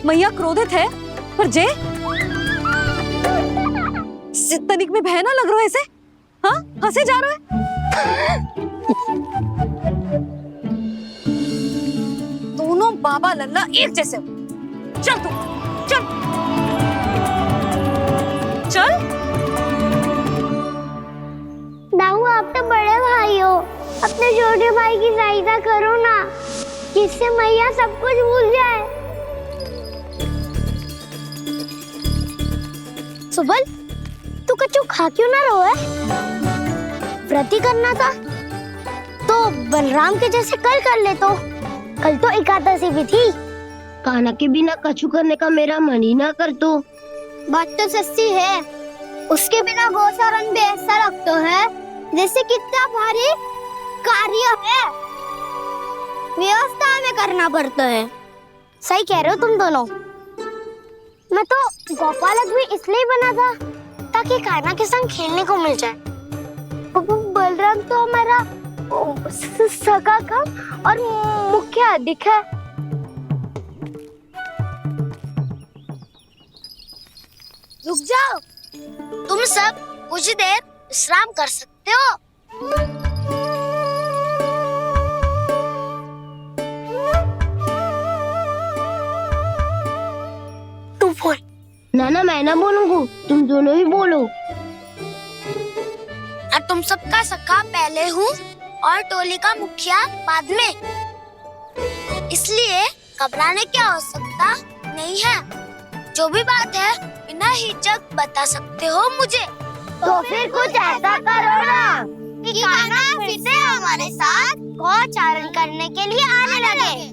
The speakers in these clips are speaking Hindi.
मैया क्रोधित है, पर जे तनिक में भय ना लग रहा है ऐसे? हाँ, हंसे जा रहा है। दोनों बाबा लल्ला एक जैसे हो। चल तू, चल चल। दाऊ, आप तो बड़े भाई हो, अपने छोटे भाई की सहायता करो ना, जिससे मैया सब कुछ भूल जाए। सुबल, तू कच्चू खा क्यों ना रहो है? व्रती करना था तो बलराम के जैसे कल कर ले तो। कल तो एकादशी भी थी। कान्हा के बिना कछु करने का मेरा मन ही ना कर तो। बात तो सच्ची है, उसके बिना गोचारण भी ऐसा लगता है जैसे कितना भारी कार्य है, व्यवस्था में करना पड़ता है। सही कह रहे हो तुम दोनों। मैं तो गोपालक भी इसलिए बना था ताकि कान्हा के संग खेलने को मिल जाए। बलराम तो हमारा सगा कम और मुख्य अधिक है। रुक जाओ, तुम सब कुछ देर विश्राम कर सकते हो। तू बोल। ना मैं ना बोलूंगा, तुम दोनों ही बोलो। और तुम सबका सखा पहले हूँ और टोली का मुखिया बाद में, इसलिए घबराने की आवश्यकता नहीं है। जो भी बात है बिना हिचक बता सकते हो मुझे। तो फिर कुछ ऐसा करो ना कि कान्हा फिर से हमारे साथ गोचारण करने के लिए आने लगे।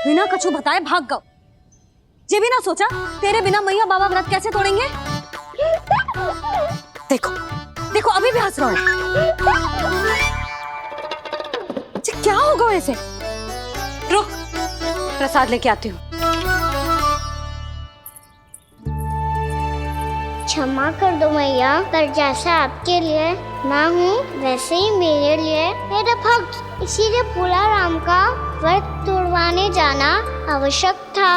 बिना कछु बताए भाग गओ। ये भी ना सोचा तेरे बिना मैया बाबा व्रत कैसे तोड़ेंगे? देखो देखो, अभी भी हंस रहा है। क्या होगा वैसे? रुक, प्रसाद लेके आती हूँ। क्षमा कर दो मैया, पर जैसा आपके लिए मैं हूँ वैसे ही मेरे लिए मेरा भक्त, इसीलिए भोला राम का व्रत तोड़वाने जाना आवश्यक था।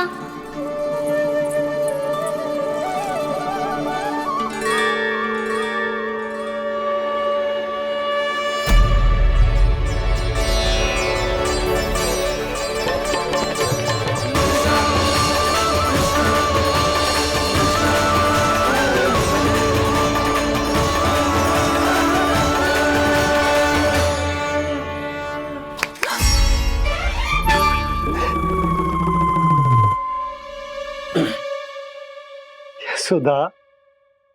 सुधा,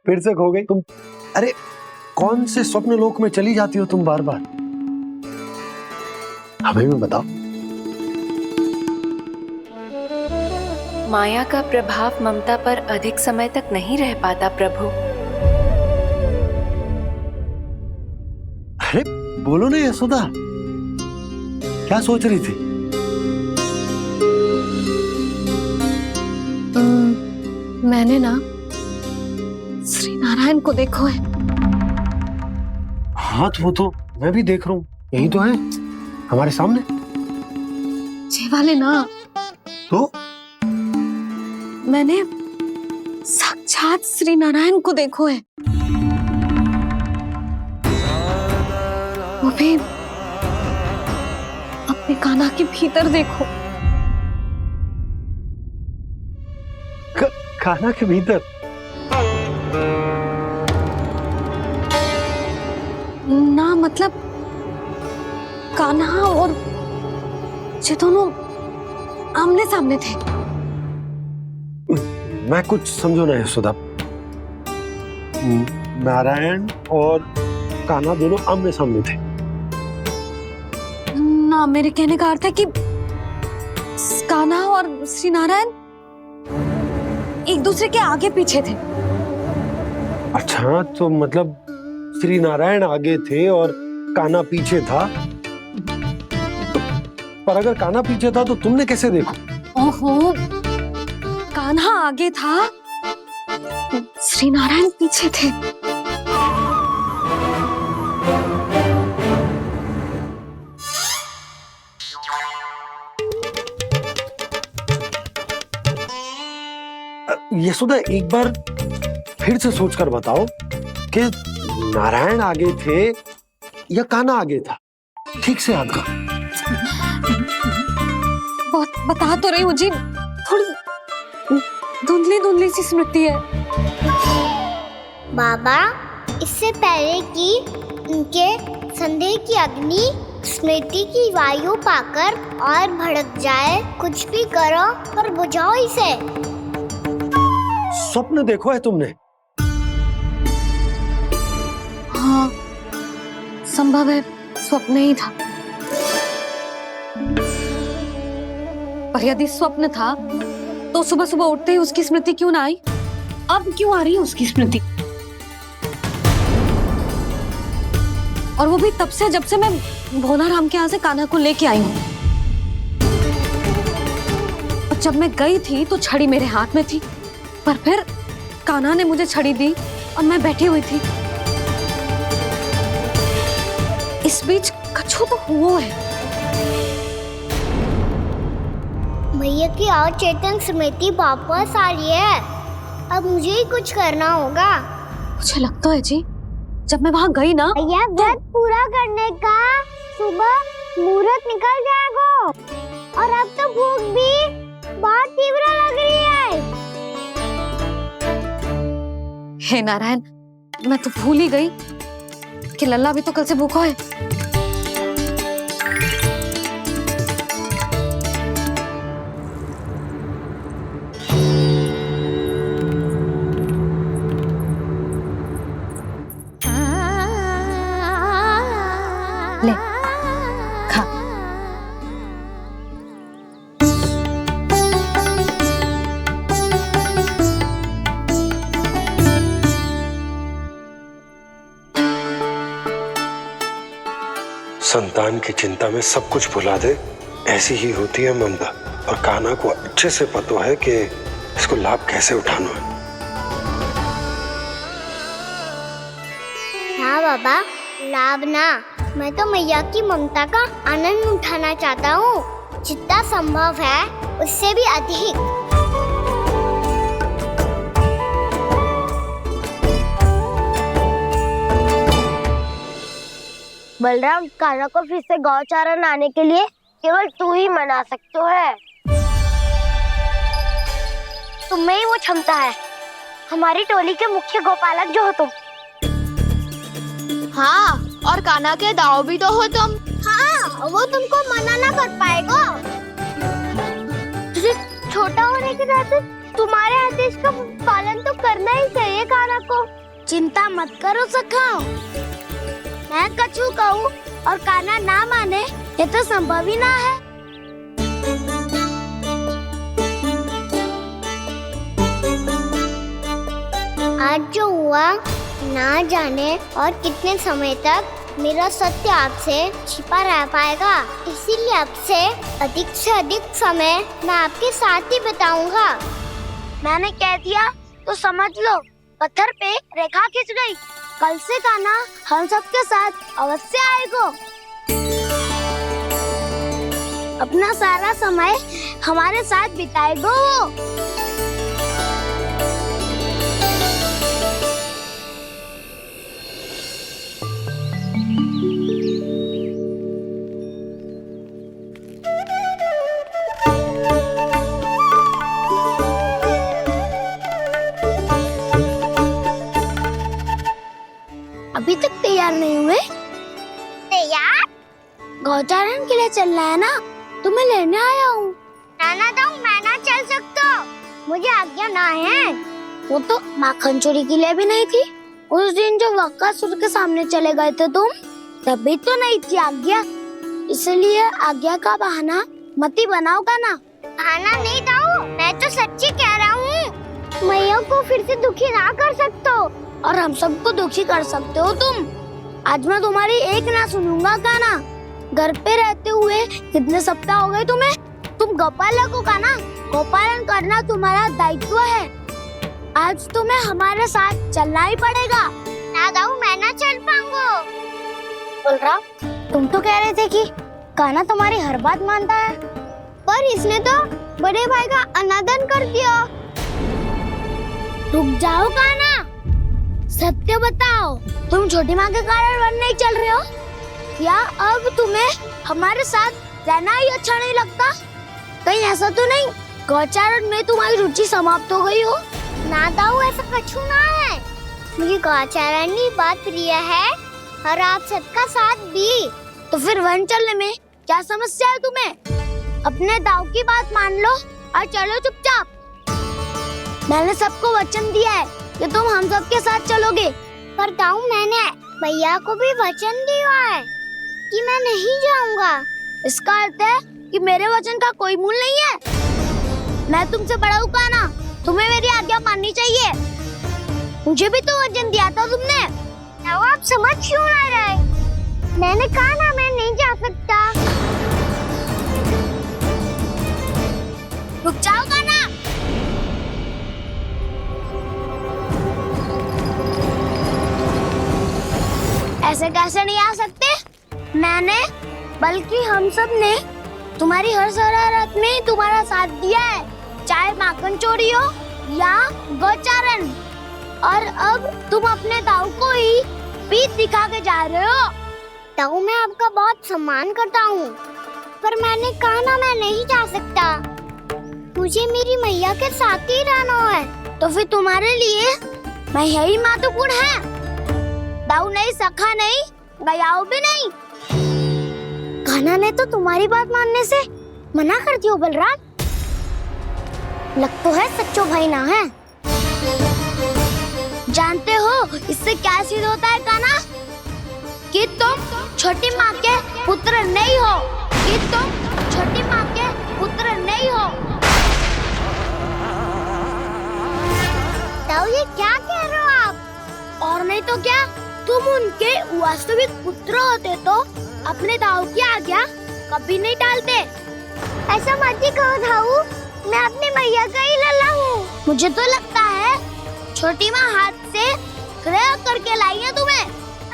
फिर से खो गई तुम। अरे कौन से स्वप्न लोक में चली जाती हो तुम बार बार? हमें भी बताओ। माया का प्रभाव ममता पर अधिक समय तक नहीं रह पाता प्रभु। अरे बोलो ना यशोदा, क्या सोच रही थी? मैंने ना श्री नारायण को देखो है। हाँ वो तो मैं भी देख रहा हूँ, यही तो है हमारे सामने। ये वाले ना, तो मैंने साक्षात श्री नारायण को देखो है, वो भी अपने कान्हा के भीतर देखो। कान्हा के भीतर? ना मतलब कान्हा और ये दोनों आमने सामने थे। मैं कुछ समझो ना यशोदा। नारायण और कान्हा दोनों आमने सामने थे? ना, मेरे कहने का अर्थ है कि कान्हा और श्री नारायण एक दूसरे के आगे पीछे थे। अच्छा, तो मतलब श्री नारायण आगे थे और कान्हा पीछे था। पर अगर कान्हा पीछे था तो तुमने कैसे देखा? ओहो, कान्हा आगे था श्री नारायण पीछे थे। यशोदा, एक बार फिर से सोचकर बताओ कि नारायण आगे थे या कान्हा आगे था? ठीक से याद करो। बहुत बता तो रही हूँ जी, थोड़ी धुंधली धुंधली सी स्मृति है। बाबा, इससे पहले कि उनके संदेह की अग्नि स्मृति की वायु पाकर और भड़क जाए, कुछ भी करो और बुझाओ इसे। स्वप्न देखो है तुमने? हाँ, संभव है स्वप्न ही था। पर यदि स्वप्न था तो सुबह सुबह उठते ही उसकी स्मृति क्यों ना आई? अब क्यों आ रही है उसकी स्मृति? और वो भी तब से जब से मैं भोलाराम के यहाँ से कान्हा को लेके आई हूँ। और जब मैं गई थी तो छड़ी मेरे हाथ में थी, पर फिर कान्हा ने मुझे छड़ी दी और मैं बैठी हुई थी। इस बीच कछु तो हुआ है। भैया की अचेतन स्मृति वापस आ रही है। अब मुझे ही कुछ करना होगा। मुझे लगता है जी, जब मैं वहां गई ना, भैया व्रत पूरा करने का सुबह मुहूर्त निकल जाएगा और अब तो भूख भी बहुत तीव्र लग रही है। हे नारायण, मैं तो भूल ही गई कि लल्ला भी तो कल से भूखा है। ले, खा। संतान की चिंता में सब कुछ भुला दे, ऐसी ही होती है ममता। और कान्हा को अच्छे से पता है कि इसको लाभ कैसे उठाना है। हाँ बाबा, लाभ ना, मैं तो मैया की ममता का आनंद उठाना चाहता हूँ, जितना संभव है उससे भी अधिक। बलराम, कान्हा को फिर से गौचारण आने के लिए केवल तू ही मना सकते है। तुम्हें ही वो क्षमता है, हमारी टोली के मुख्य गोपालक जो हो तुम। हाँ, और कान्हा के दाव भी तो हो तुम। हाँ, वो तुमको मना ना कर पाएगा। तुझे छोटा होने के नाते तुम्हारे आदेश का पालन तो करना ही चाहिए कान्हा को। चिंता मत करो सखा, मैं कछु कहूँ और कान्हा ना माने, ये तो संभव ही ना है। आज जो हुआ ना जाने और कितने समय तक मेरा सत्य आपसे छिपा रह पाएगा, इसीलिए आपसे अधिक समय मैं आपके साथ ही बिताऊंगा। मैंने कह दिया तो समझ लो, पत्थर पे रेखा खिंच गई। कल से कान्हा हम सबके साथ अवश्य आएगा। अपना सारा समय हमारे साथ बिताएगा वो। अभी तक तैयार नहीं हुए? तैयार? गौचारण के लिए चलना है ना, तुम्हें लेने आया हूँ। नाना तो मैं ना चल सकता, मुझे आज्ञा ना है। वो तो माखन चोरी के लिए भी नहीं थी। उस दिन जो वक्कासुर के सामने चले गए थे तुम, तभी तो नहीं थी आज्ञा। इसलिए आज्ञा का बहाना मत ही बनाओ ना। बहाना नहीं दाऊ, मैं तो सच्ची कह रहा हूँ। मैया को फिर से दुखी ना कर सकते हो और हम सबको दुखी कर सकते हो तुम। आज मैं तुम्हारी एक ना सुनूंगा कान्हा। घर पे रहते हुए कितने सप्ताह हो गए तुम्हें? तुम गोपालक हो कान्हा, गोपालन करना तुम्हारा दायित्व है। आज तुम्हें हमारे साथ चलना ही पड़ेगा। ना दाऊ, मैं ना चल पाऊंगा। बलराम, तुम तो कह रहे थे कि कान्हा तुम्हारी हर बात मानता है, पर इसने तो बड़े भाई का अनादर कर दिया। रुक जाओ कान्हा, सत्य बताओ, तुम छोटी माँ के कारण वन नहीं चल रहे हो या अब तुम्हें हमारे साथ रहना ही अच्छा नहीं लगता? कहीं ऐसा तो नहीं गौचारण में तुम्हारी रुचि समाप्त हो गई हो? ना दाऊ, ऐसा कछु ना है। मुझे गौचारण की बात प्रिय है और आप सबका साथ भी। तो फिर वन चलने में क्या समस्या है तुम्हें? अपने दाऊ की बात मान लो और चलो चुपचाप। मैंने सबको वचन दिया है कि तुम हम सबके साथ चलोगे। पर दाऊ, मैंने भैया को भी वचन दिया है कि मैं नहीं जाऊंगा। इसका अर्थ है कि मेरे वचन का कोई मूल नहीं है। मैं तुमसे बड़ा हूँ कान्हा, तुम्हें मेरी आज्ञा माननी चाहिए। मुझे भी तो वचन दिया था तुमने। दाऊ, आप समझ क्यों आ रहे? मैंने कहा ना, मैं नहीं जा सकता। रुक जाओ कान्हा। ऐसे कैसे नहीं आ सकते? मैंने बल्कि हम सब ने तुम्हारी हर शरारत में तुम्हारा साथ दिया है, चाहे माखन चोरी हो या गौचारण। और अब तुम अपने दाऊ को ही पीठ दिखा के जा रहे हो। दाऊ, मैं आपका बहुत सम्मान करता हूँ, पर मैंने कहा ना, मैं नहीं जा सकता। मुझे मेरी मैया के साथ ही रहना है। तो फिर तुम्हारे लिए मैं यही महत्वपूर्ण है। दाऊ नहीं, सखा नहीं, गयाऊ भी नहीं। कान्हा ने तो तुम्हारी बात मानने से मना कर दियो बलराम। लग तो है सच्चो भाई ना है। जानते हो इससे क्या सिद्ध होता है कान्हा? कि तुम छोटी माँ के पुत्र नहीं हो, कि तुम छोटी माँ के पुत्र नहीं हो। दाऊ, ये क्या कह रहे हो आप? और नहीं तो क्या, तुम उनके वास्तविक पुत्र होते तो अपने दाऊ की आज्ञा कभी नहीं टालते। ऐसा मत ही कहो दाऊ, मैं अपनी मैया का ही लल्ला हूँ। मुझे तो लगता है छोटी माँ हाथ से ग्रह करके लाई है तुम्हें।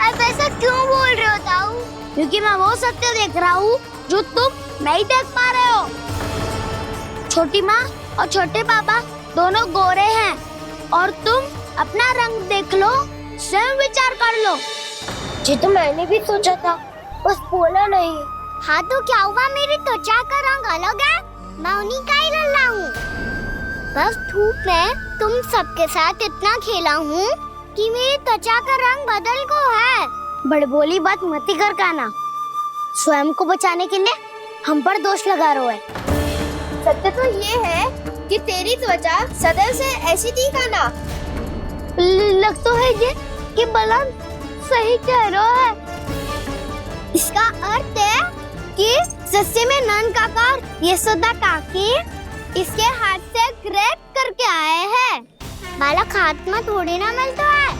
अब ऐसा क्यों बोल रहे हो दाऊ? क्योंकि मैं वो सत्य देख रहा हूँ जो तुम नहीं देख पा रहे हो। छोटी माँ और छोटे पापा दोनों गोरे हैं और तुम अपना रंग देख लो, स्वयं विचार कर लो। जी तो मैंने भी सोचा था, बस बोला नहीं। हाँ तो क्या हुआ, मेरी त्वचा का रंग अलग है, मैं उन्हीं का ही लल्ला हूँ। बस धूप में तुम सबके साथ इतना खेला हूँ कि मेरी त्वचा का रंग बदल को है। बड़बोली बात मत ही कर कान्हा, स्वयं को बचाने के लिए हम पर दोष लगा रहे है। सत्य तो ये है कि तेरी त्वचा सदैव से ऐसी थी कान्हा। लग तो है ये कि बलराम सही कह रहा है। इसका अर्थ है कि सस्य में नन काका यशोदा काकी इसके हाथ से ग्रेट करके आए हैं। बालक हाथ में थोड़ी ना मिलता है।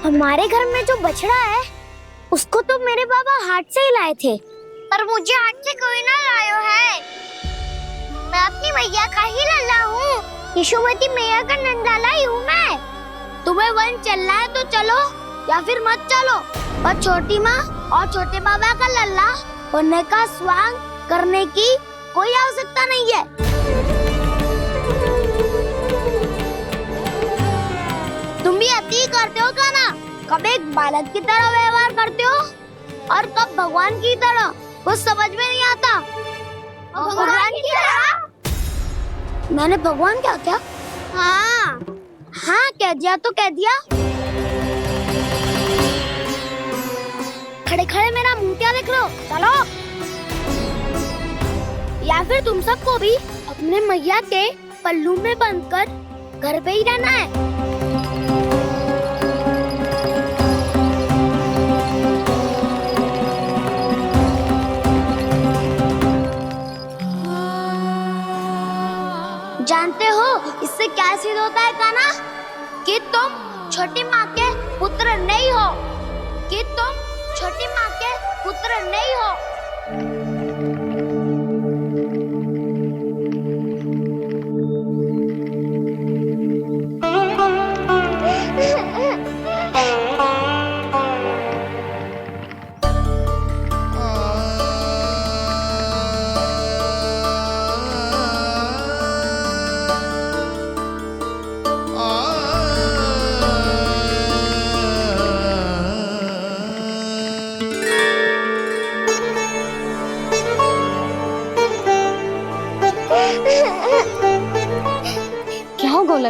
हमारे घर में जो बछड़ा है उसको तो मेरे बाबा हाथ से ही लाए थे, पर मुझे हाथ से कोई ना लायो है। मैं अपनी मैया का ही लल्ला हूँ, यशोमती मैया का नंदाला ही हूँ मैं। तुम्हें वन चलना है तो चलो या फिर मत चलो, पर छोटी माँ और छोटे बाबा का लल्ला होने का स्वांग करने की कोई आवश्यकता नहीं है। तुम भी अति करते हो कान्हा, कब एक बालक की तरह व्यवहार करते हो और कब भगवान की तरह, कुछ समझ में नहीं आता। भगवान की तरह? मैंने भगवान क्या क्या? हाँ हाँ, कह दिया तो कह दिया। खड़े खड़े मेरा मुंह क्या देख रहे हो? चलो। या फिर तुम सबको भी अपने मैया के पल्लू में बंधकर घर पे ही रहना है। जानते हो इससे क्या सिद्ध होता है कान्हा? कि तुम छोटी माँ के पुत्र नहीं हो, कि तुम छोटी माँ के पुत्र नहीं हो।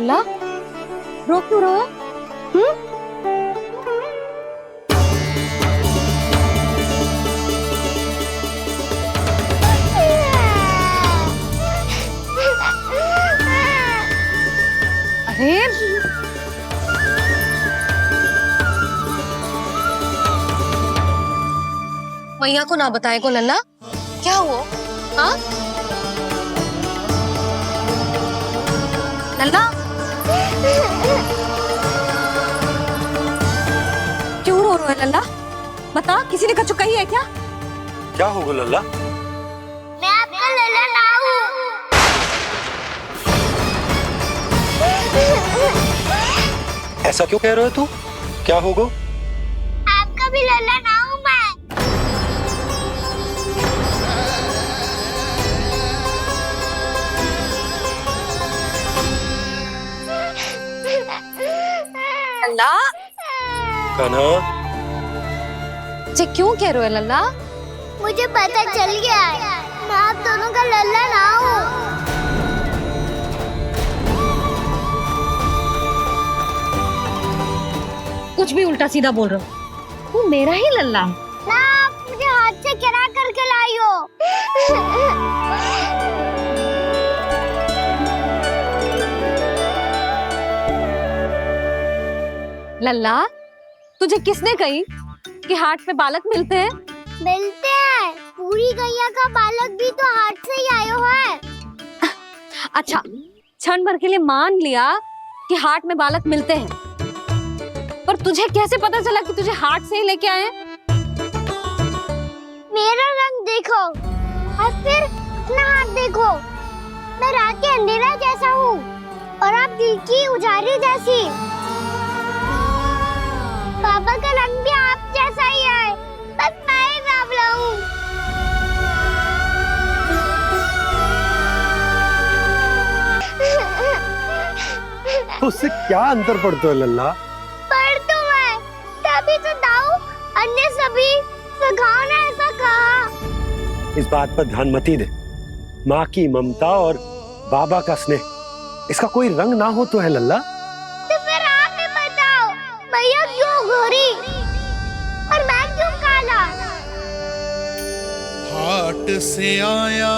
लल्ला? रो क्यों रहे हो? अरे मैया को ना बताए को लल्ला, क्या हुआ? हाँ लल्ला, क्यों रो रहे हो लल्ला? बता, किसी ने कछु कही है क्या? क्या होगा लल्ला? मैं आपका लल्ला ना हूँ। ऐसा क्यों कह रहे हो तू? क्या होगा? आपका भी लल्ला ना हूँ मैं। लल्ला, कान्हा, जे क्यों कह रहे हो लल्ला? मुझे पता चल गया है, मैं आप दोनों का लल्ला ना हूँ। कुछ भी उल्टा सीधा बोल रहे हो। तू मेरा ही लल्ला है। ना, आप मुझे हाथ से गिरा करके लाई हो। लल्ला, तुझे किसने कही कि हाट में बालक मिलते हैं? मिलते हैं, पूरी गैया का बालक भी तो हाट से ही आयो है। अच्छा, क्षण भर के लिए मान लिया कि हाट में बालक मिलते हैं, पर तुझे कैसे पता चला कि तुझे हाट से ही लेके आए? मेरा रंग देखो और फिर अपना हाथ देखो। मैं रात के अंधेरा जैसा हूँ और आप दिल की उजाली जैसी। पापा का रंग भी आप जैसा ही है, बस मैं ही बावला हूँ। उससे क्या अंतर पड़ता है लल्ला? पर तो मैं तभी तो दाऊ अन्य सभी सखाओ ने ऐसा कहा। इस बात पर ध्यान मत ही दे। माँ की ममता और बाबा का स्नेह, इसका कोई रंग ना हो तो है लल्ला? तो फिर आप ही बताओ, मैया क्यों गोरी और मैं क्यों काला? हाट से आया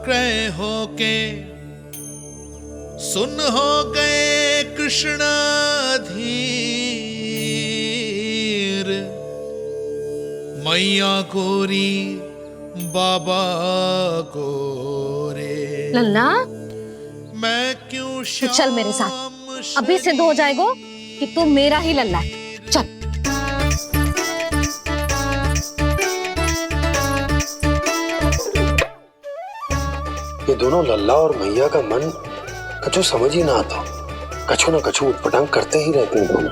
क्रय होके, सुन हो गए कृष्ण धीर। मैया गोरी बाबा गोरे, लल्ला, मैं क्यों तू चल मेरे साथ। अभी सिद्ध हो जाएगा कि तू मेरा ही लल्ला है। चल। ये दोनों लल्ला और मैया का मन कछु समझ ही ना आता। कछु ना कछु उटपटांग करते ही रहते हैं दोनों।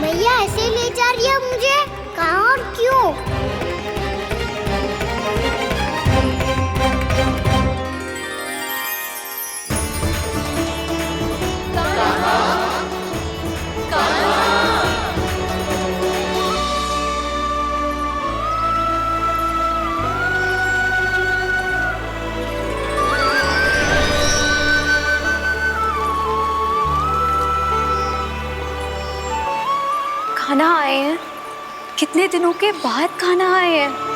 मैया ऐसे ले जा रही है मुझे, कहाँ और क्यों? खाना आए हैं, कितने दिनों के बाद खाना आए हैं।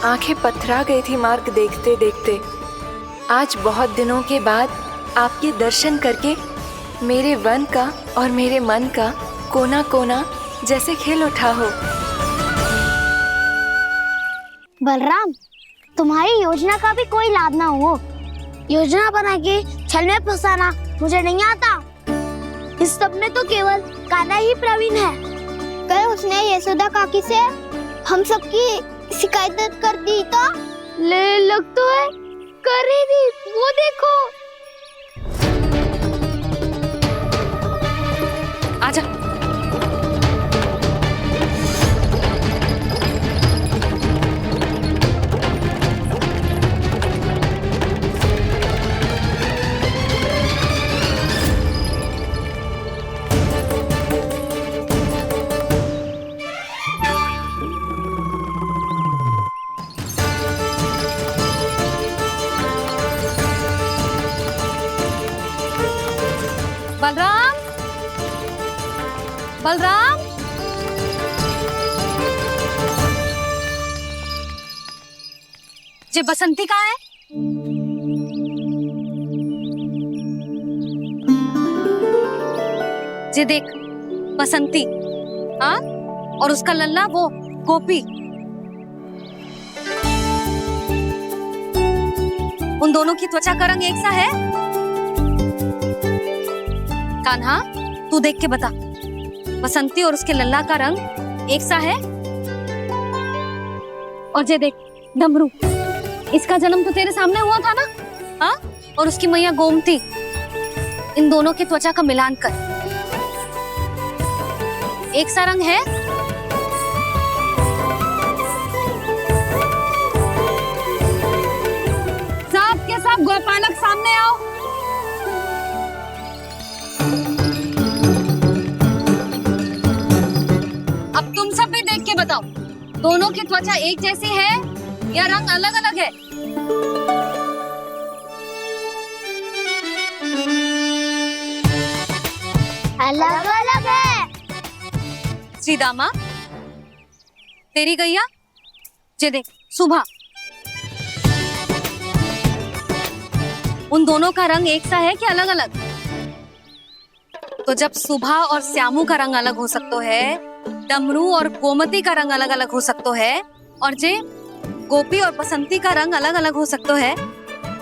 आंखें पथरा गई थी मार्ग देखते देखते। आज बहुत दिनों के बाद आपके दर्शन करके मेरे वन का और मेरे मन का कोना कोना जैसे खिल उठा हो। बलराम, तुम्हारी योजना का भी कोई लाभ ना हो। योजना बना के छल में फंसाना मुझे नहीं आता। इस सब में तो केवल कान्हा ही प्रवीण है। कल उसने यशोदा काकी से हम सबकी शिकायत कर दी तो ले लग तो है कर ही दी, वो देखो। आजा। बलराम, बलराम, जे बसंती कहाँ है? जे देख बसंती, हाँ, और उसका लल्ला वो गोपी, उन दोनों की त्वचा का रंग एक सा है? कान्हा, तू देख के बता, बसंती और उसके लल्ला का रंग एक सा है? और जे देख डमरू, इसका जन्म तो तेरे सामने हुआ था ना, हाँ? और उसकी मैया गोमती, इन दोनों की त्वचा का मिलान कर, एक सा रंग है? सब के सब गोपालक सामने आओ। अब तुम सब भी देख के बताओ, दोनों की त्वचा एक जैसी है या रंग अलग अलग है? अलग अलग है। श्रीदामा, तेरी गैया, जे देख सुबह, उन दोनों का रंग एक सा है कि अलग अलग? तो जब सुबह और श्यामू का रंग अलग हो सकता है, डमरू और गोमती का रंग अलग अलग हो सकता है, और जे गोपी और बसंती का रंग अलग अलग हो सकता है,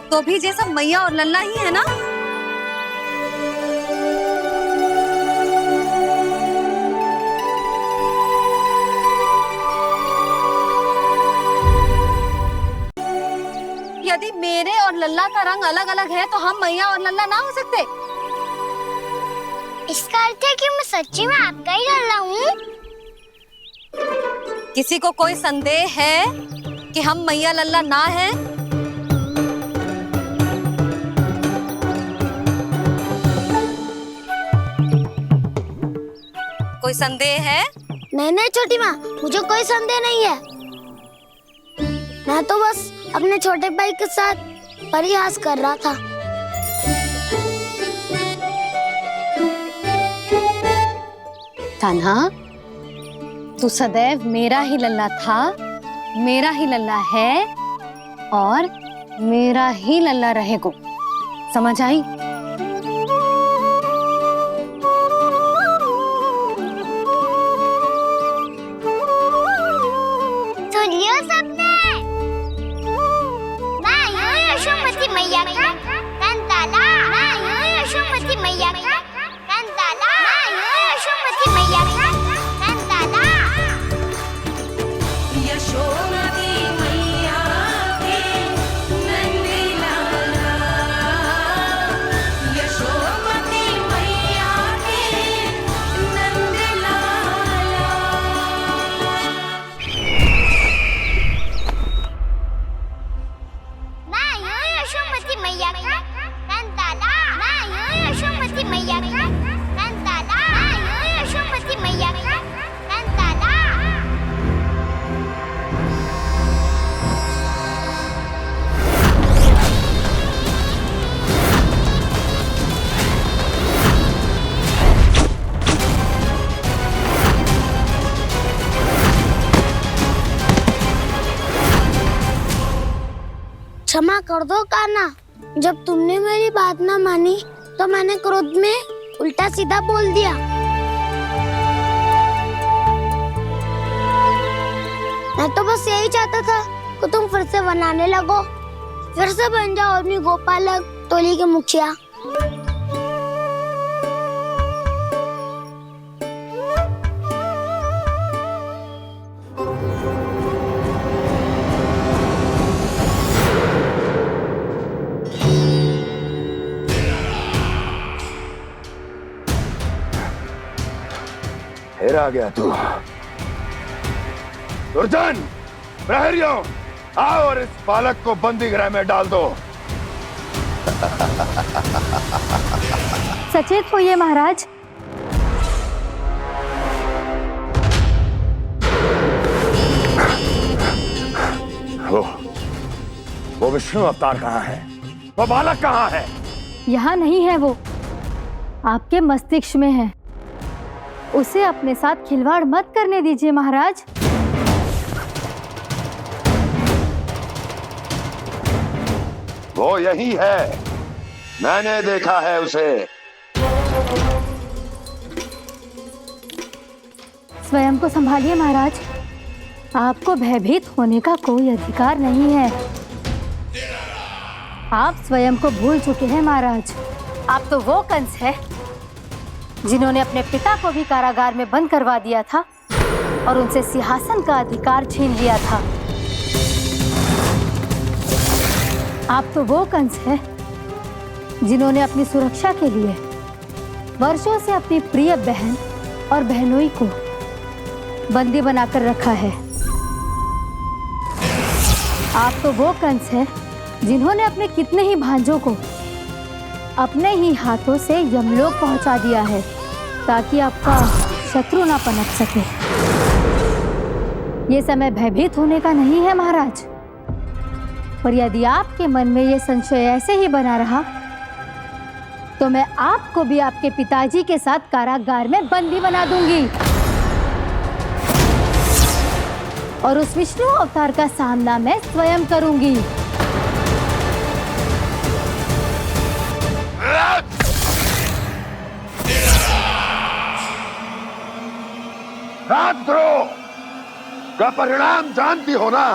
तो भी जे सब मैया और लल्ला ही है ना? यदि मेरे और लल्ला का रंग अलग अलग है तो हम मैया और लल्ला ना हो सकते? इसका अर्थ है कि मैं सच्ची में आपका ही लल्ला हूँ? किसी को कोई संदेह है कि हम मैया लल्ला ना हैं? कोई संदेह है? नहीं छोटी माँ, मुझे कोई संदेह नहीं है। मैं तो बस अपने छोटे भाई के साथ परिहास कर रहा था। कान्हा, तू सदैव मेरा ही लल्ला था, मेरा ही लल्ला है और मेरा ही लल्ला रहेगा, समझ आई? सुन लियो सबने, मैं हूँ यशोमती मैया का कंताला, मैं हूँ यशोमती मैया का कंताला, मैं हूँ यशोमती मैया का कंताला। यशोमती मैया के नंदी लाला, यशोमती मैया के नंदी लाला। मैं हूँ यशोमती मैया का कंताला, मैं हूँ यशोमती मैया का कंताला, मैं हूँ यशोमती मैया का कंताला। क्षमा कर दो कान्हा, जब तुमने मेरी बात ना मानी तो मैंने क्रोध में उल्टा सीधा बोल दिया। मैं तो बस यही चाहता था कि तुम फिर से बनाने लगो, फिर से बन जाओ अपनी गोपालक टोली के मुखिया। फिर आ गया तू। दुर्जन, प्रहरियों, आओ और इस बालक को बंदी गृह में डाल दो। सचेत होइए महाराज। वो विष्णु अवतार कहाँ है? वो बालक कहाँ है? यहाँ नहीं है वो, आपके मस्तिष्क में है। उसे अपने साथ खिलवाड़ मत करने दीजिए महाराज। वो यही है, मैंने देखा है उसे। स्वयं को संभालिए महाराज, आपको भयभीत होने का कोई अधिकार नहीं है। आप स्वयं को भूल चुके हैं महाराज। आप तो वो कंस है जिन्होंने अपने पिता को भी कारागार में बंद करवा दिया था और उनसे सिंहासन का अधिकार छीन लिया था। आप तो वो कंस है जिन्होंने अपनी सुरक्षा के लिए वर्षों से अपनी प्रिय बहन और बहनोई को बंदी बनाकर रखा है। आप तो वो कंस है जिन्होंने अपने कितने ही भांजों को अपने ही हाथों से यमलोक पहुंचा दिया है ताकि आपका शत्रु ना पनप सके। ये समय भयभीत होने का नहीं है महाराज, पर यदि आपके मन में ये संशय ऐसे ही बना रहा तो मैं आपको भी आपके पिताजी के साथ कारागार में बंदी बना दूंगी और उस विष्णु अवतार का सामना मैं स्वयं करूंगी। राजद्रोह का परिणाम जानती हो ना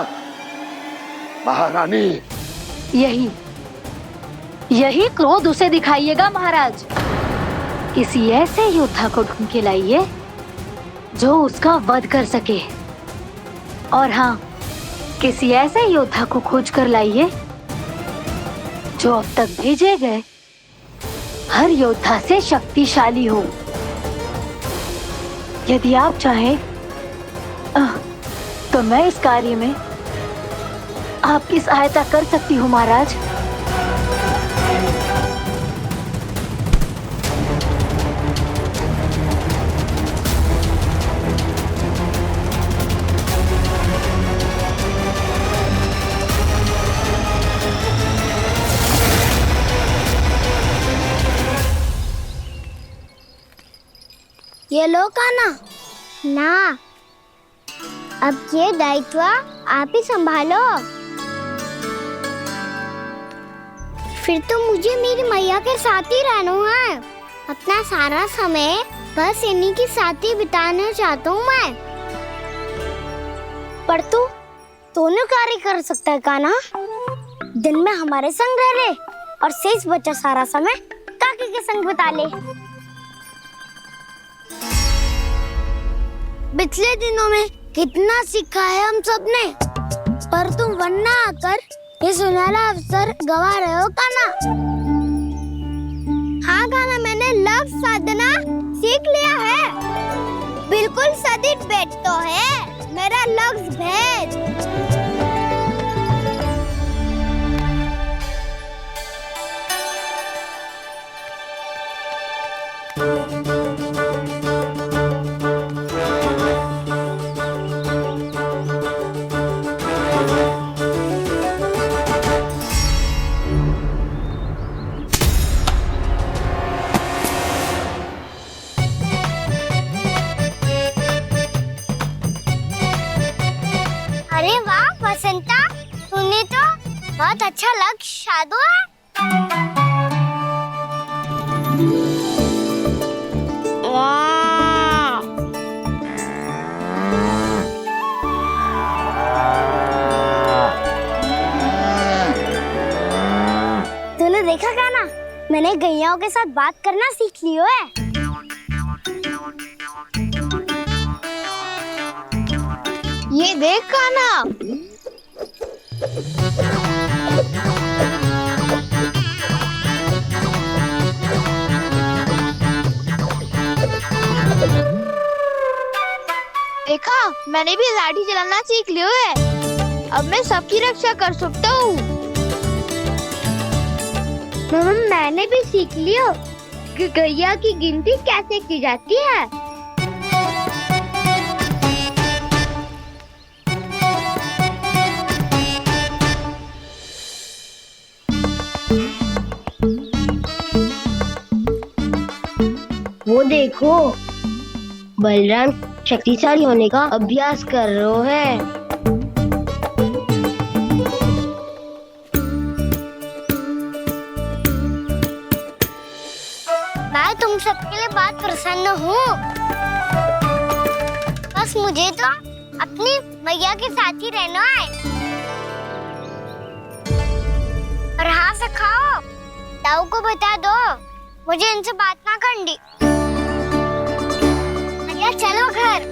महारानी? यही क्रोध उसे दिखाइएगा महाराज। किसी ऐसे योद्धा को ढूंढ के लाइए जो उसका वध कर सके, और हाँ, किसी ऐसे योद्धा को खोज कर लाइए जो अब तक भेजे गए हर योद्धा से शक्तिशाली हो। यदि आप चाहें तो मैं इस कार्य में आपकी सहायता कर सकती हूँ महाराज। ये लो कान्हा। ना, अब ये दायित्व आप ही संभालो। फिर तो मुझे मेरी मैया के साथ ही रहना है। अपना सारा समय बस इन्हीं के साथ ही बिताना चाहता हूँ मैं। पर तू दोनों कार्य कर सकता है कान्हा। दिन में हमारे संग रह ले और शेष बचा सारा समय काकी के संग बिता ले। पिछले दिनों में कितना सीखा है हम सबने, पर तुम वरना आकर ये सुनहरा अवसर गवा रहे हो कान्हा। हाँ कान्हा, मैंने लफ्ज साधना सीख लिया है। बिल्कुल सदित भेद तो है मेरा लफ्ज भेद। अरे वाह वसंता, तूने तो बहुत अच्छा लक्ष्य साधा है। वाह, तूने देखा कान्हा, मैंने गैयाओं के साथ बात करना सीख लियो है। ये देख कान्हा। मैंने भी लाठी चलाना सीख लिया है। अब मैं सबकी रक्षा कर सकता हूँ। मम्मा मैंने भी सीख लिया कि गैया की गिनती कैसे की जाती है। वो देखो बलराम शक्तिशाली होने का अभ्यास कर रहे हैं। मैं तुम सबके लिए बहुत प्रसन्न हूँ। बस मुझे तो अपनी मैया के साथ ही रहना है। और हाँ से खाओ, ताऊ को बता दो मुझे इनसे बात ना करनी। मैया चलो घर।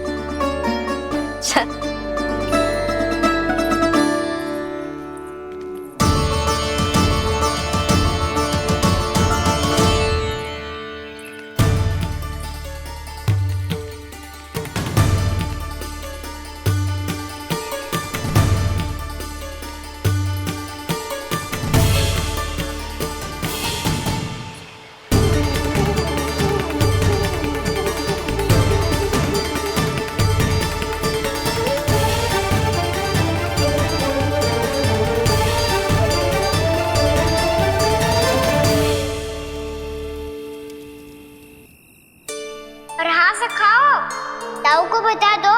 और हाँ से खाओ, ताऊ को बता दो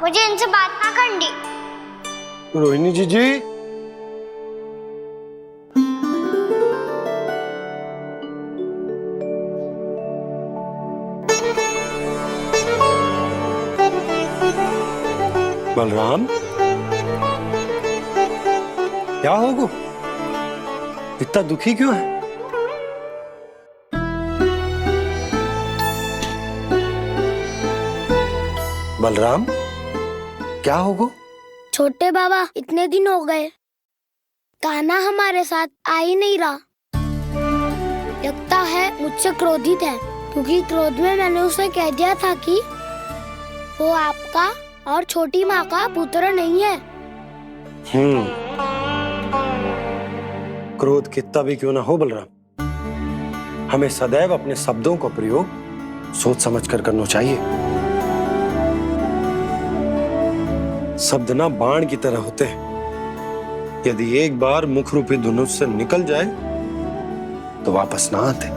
मुझे इनसे बात ना करनी। रोहिणी जी बलराम, क्या होगा? इतना दुखी क्यों है? बलराम, क्या होगा? छोटे बाबा इतने दिन हो गए, कान्हा हमारे साथ आ ही नहीं रहा। लगता है मुझसे क्रोधित है, क्योंकि क्रोध में मैंने उसे कह दिया था कि वो आपका और छोटी माँ का पुत्र नहीं है। क्रोध कितना भी क्यों ना हो बलराम, हमें सदैव अपने शब्दों का प्रयोग सोच समझकर करना चाहिए। शब्द ना बाण की तरह होते हैं, यदि एक बार मुख रूपी धनुष से निकल जाए तो वापस ना आते।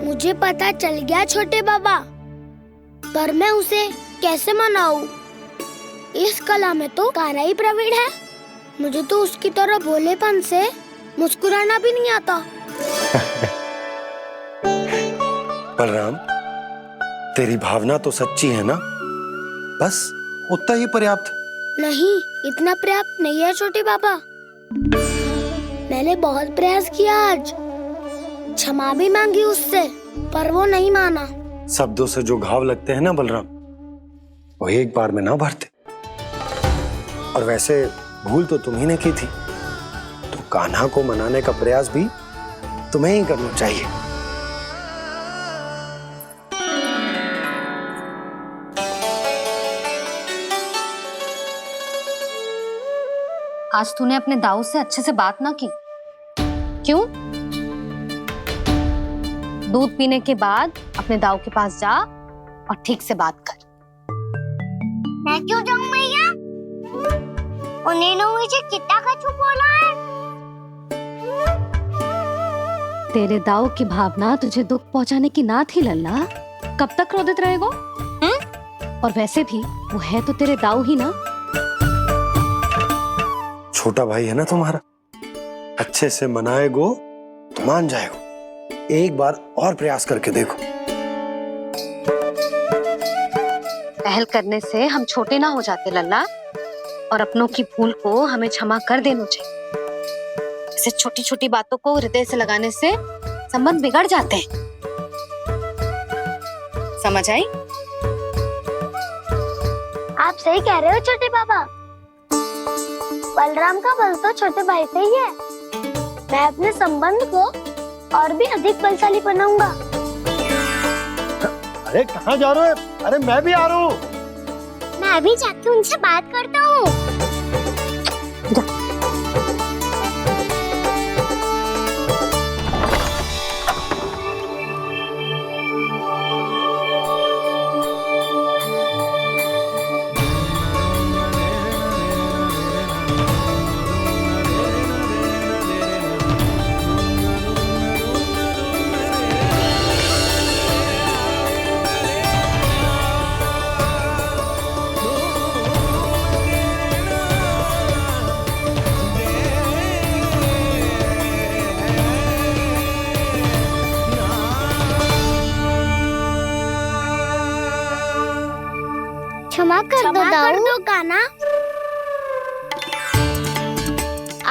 मुझे पता चल गया छोटे बाबा, पर मैं उसे कैसे मनाऊं? इस कला में तो कान्हा ही प्रवीण है। मुझे तो उसकी तरह भोलेपन से मुस्कुराना भी नहीं आता। बलराम, तेरी भावना तो सच्ची है ना, बस उतना ही पर्याप्त। नहीं, इतना पर्याप्त नहीं है छोटे बाबा। मैंने बहुत प्रयास किया आज, क्षमा भी मांगी उससे, पर वो नहीं माना। शब्दों से जो घाव लगते हैं ना बलराम, वो एक बार में ना भरते। और वैसे भूल तो तुम्ही ने की थी, तो कान्हा को मनाने का प्रयास भी तुम्हें ही करना चाहिए। आज तूने अपने दाऊ से अच्छे से बात ना की, क्यों? दूध पीने के बाद अपने दाऊ के पास जा और ठीक से बात कर। मैं क्यों जाऊं मैया? उन्होंने मुझे कितना कछु बोला है। तेरे दाऊ की भावना तुझे दुख पहुंचाने की ना थी लल्ला, कब तक क्रोधित रहेगो? और वैसे भी वो है तो तेरे दाऊ ही ना। छोटा भाई है ना तुम्हारा, अच्छे से मनाएगो तो मान जाएगो। एक बार और प्रयास करके देखो। पहल करने से हम छोटे ना हो जाते लल्ला, और अपनों की भूल को हमें क्षमा कर देना चाहिए। ऐसे छोटी छोटी बातों को हृदय से लगाने से संबंध बिगड़ जाते हैं। समझ आई? आप सही कह रहे हो छोटे बाबा। बलराम का बल तो छोटे भाई से ही है। मैं अपने संबंध को और भी अधिक बलशाली बनाऊंगा। अरे कहाँ जा रहे हो? अरे मैं भी आ रहा हूँ। मैं भी जाके उनसे बात करता हूँ। क्षमा कर दो कान्हा।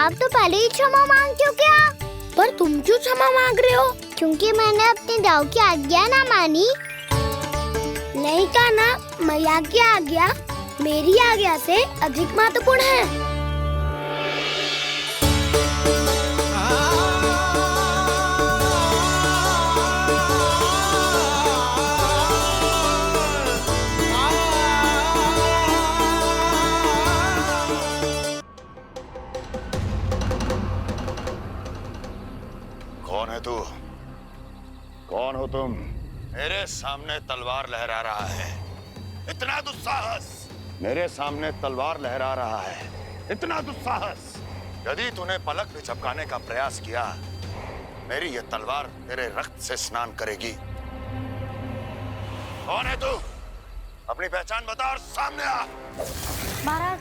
आप तो पहले ही क्षमा मांगते हो क्या? पर तुम क्यों क्षमा मांग रहे हो? क्योंकि मैंने अपने दाऊ की आज्ञा ना मानी। नहीं कान्हा, मैया की आज्ञा मेरी आज्ञा से अधिक महत्वपूर्ण है। कौन है तू? कौन हो तुम? मेरे सामने तलवार लहरा रहा है, इतना दुस्साहस! मेरे सामने तलवार लहरा रहा है, इतना दुस्साहस! यदि तूने पलक भी झपकाने का प्रयास किया, मेरी ये तलवार तेरे रक्त से स्नान करेगी। कौन है तू? अपनी पहचान बता और सामने आ। महाराज,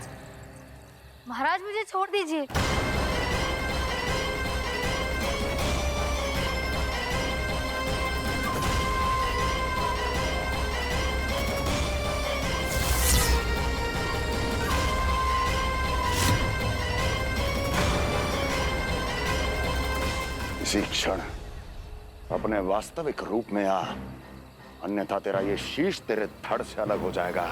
महाराज मुझे छोड़ दीजिए। इसी क्षण अपने वास्तविक रूप में आ, अन्यथा तेरा ये शीश तेरे धड़ से अलग हो जाएगा।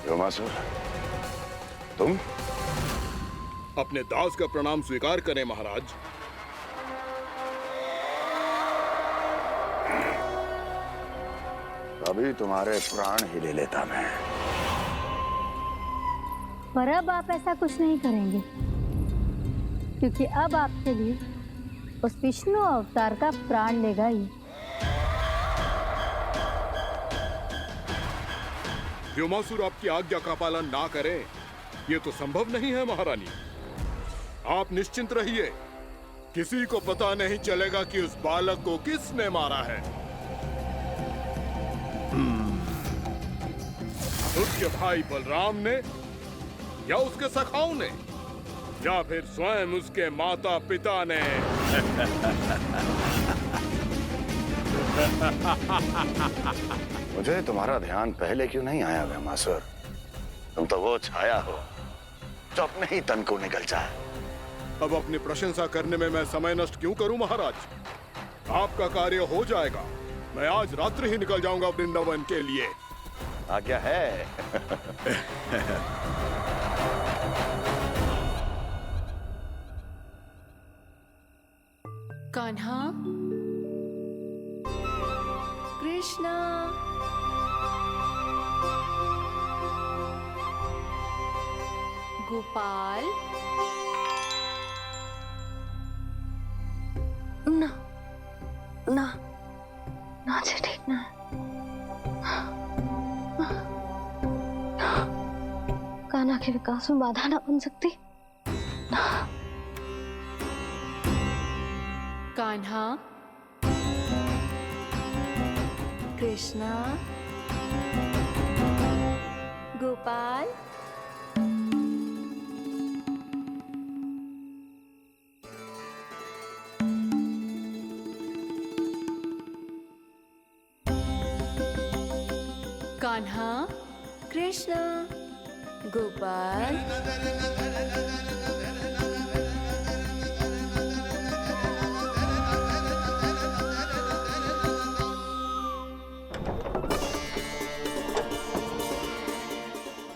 व्योमासुर, तुम? अपने दास का प्रणाम स्वीकार करें महाराज। अभी तुम्हारे प्राण ही ले लेता मैं। पर अब आप ऐसा कुछ नहीं करेंगे, क्योंकि अब आपके लिए उस विष्णु अवतार का प्राण लेगा ही। व्योमासुर आपकी आज्ञा का पालन ना करे, ये तो संभव नहीं है महारानी। आप निश्चिंत रहिए, किसी को पता नहीं चलेगा कि उस बालक को किसने मारा है। उसके भाई बलराम ने, या उसके सखाओं ने, या फिर स्वयं उसके माता पिता ने। मुझे तुम्हारा ध्यान पहले क्यों नहीं आया व्योमासुर? तुम तो वो छाया हो जो अपने ही तन को निगल जाए। अब अपनी प्रशंसा करने में मैं समय नष्ट क्यों करूं महाराज? आपका कार्य हो जाएगा। मैं आज रात्रि ही निकल जाऊंगा वृंदावन के लिए। आज्ञा है। कान्हा, कृष्णा, गोपाल। ना ना ना जी, ठीक ना। कान्हा के विकास में बाधा ना बन सकती। कान्हा, कृष्णा, गोपाल। कान्हा, कृष्णा, गोपाल।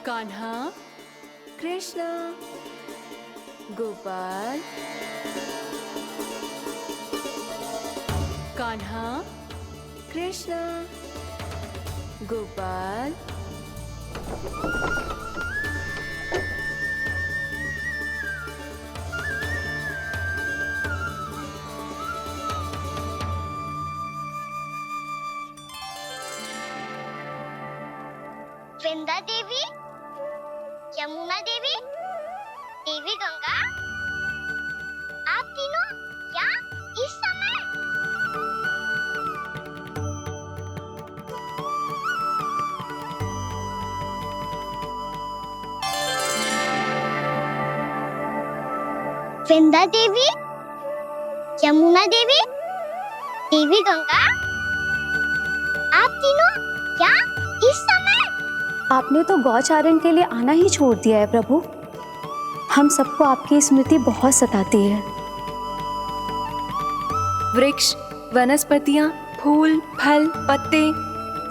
कान्हा, गोपाल, कान्हा, कृष्णा, गोपाल, वृंदा देवी, यमुना देवी, देवी गंगा, आप तीनों यहाँ इस समय? वृंदा देवी, यमुना देवी, देवी गंगा, आप तीनों यहाँ इस समय? आपने तो गौचारण के लिए आना ही छोड़ दिया है प्रभु। हम सबको आपकी स्मृति बहुत सताती है। वृक्ष, वनस्पतियां, फूल, फल, पत्ते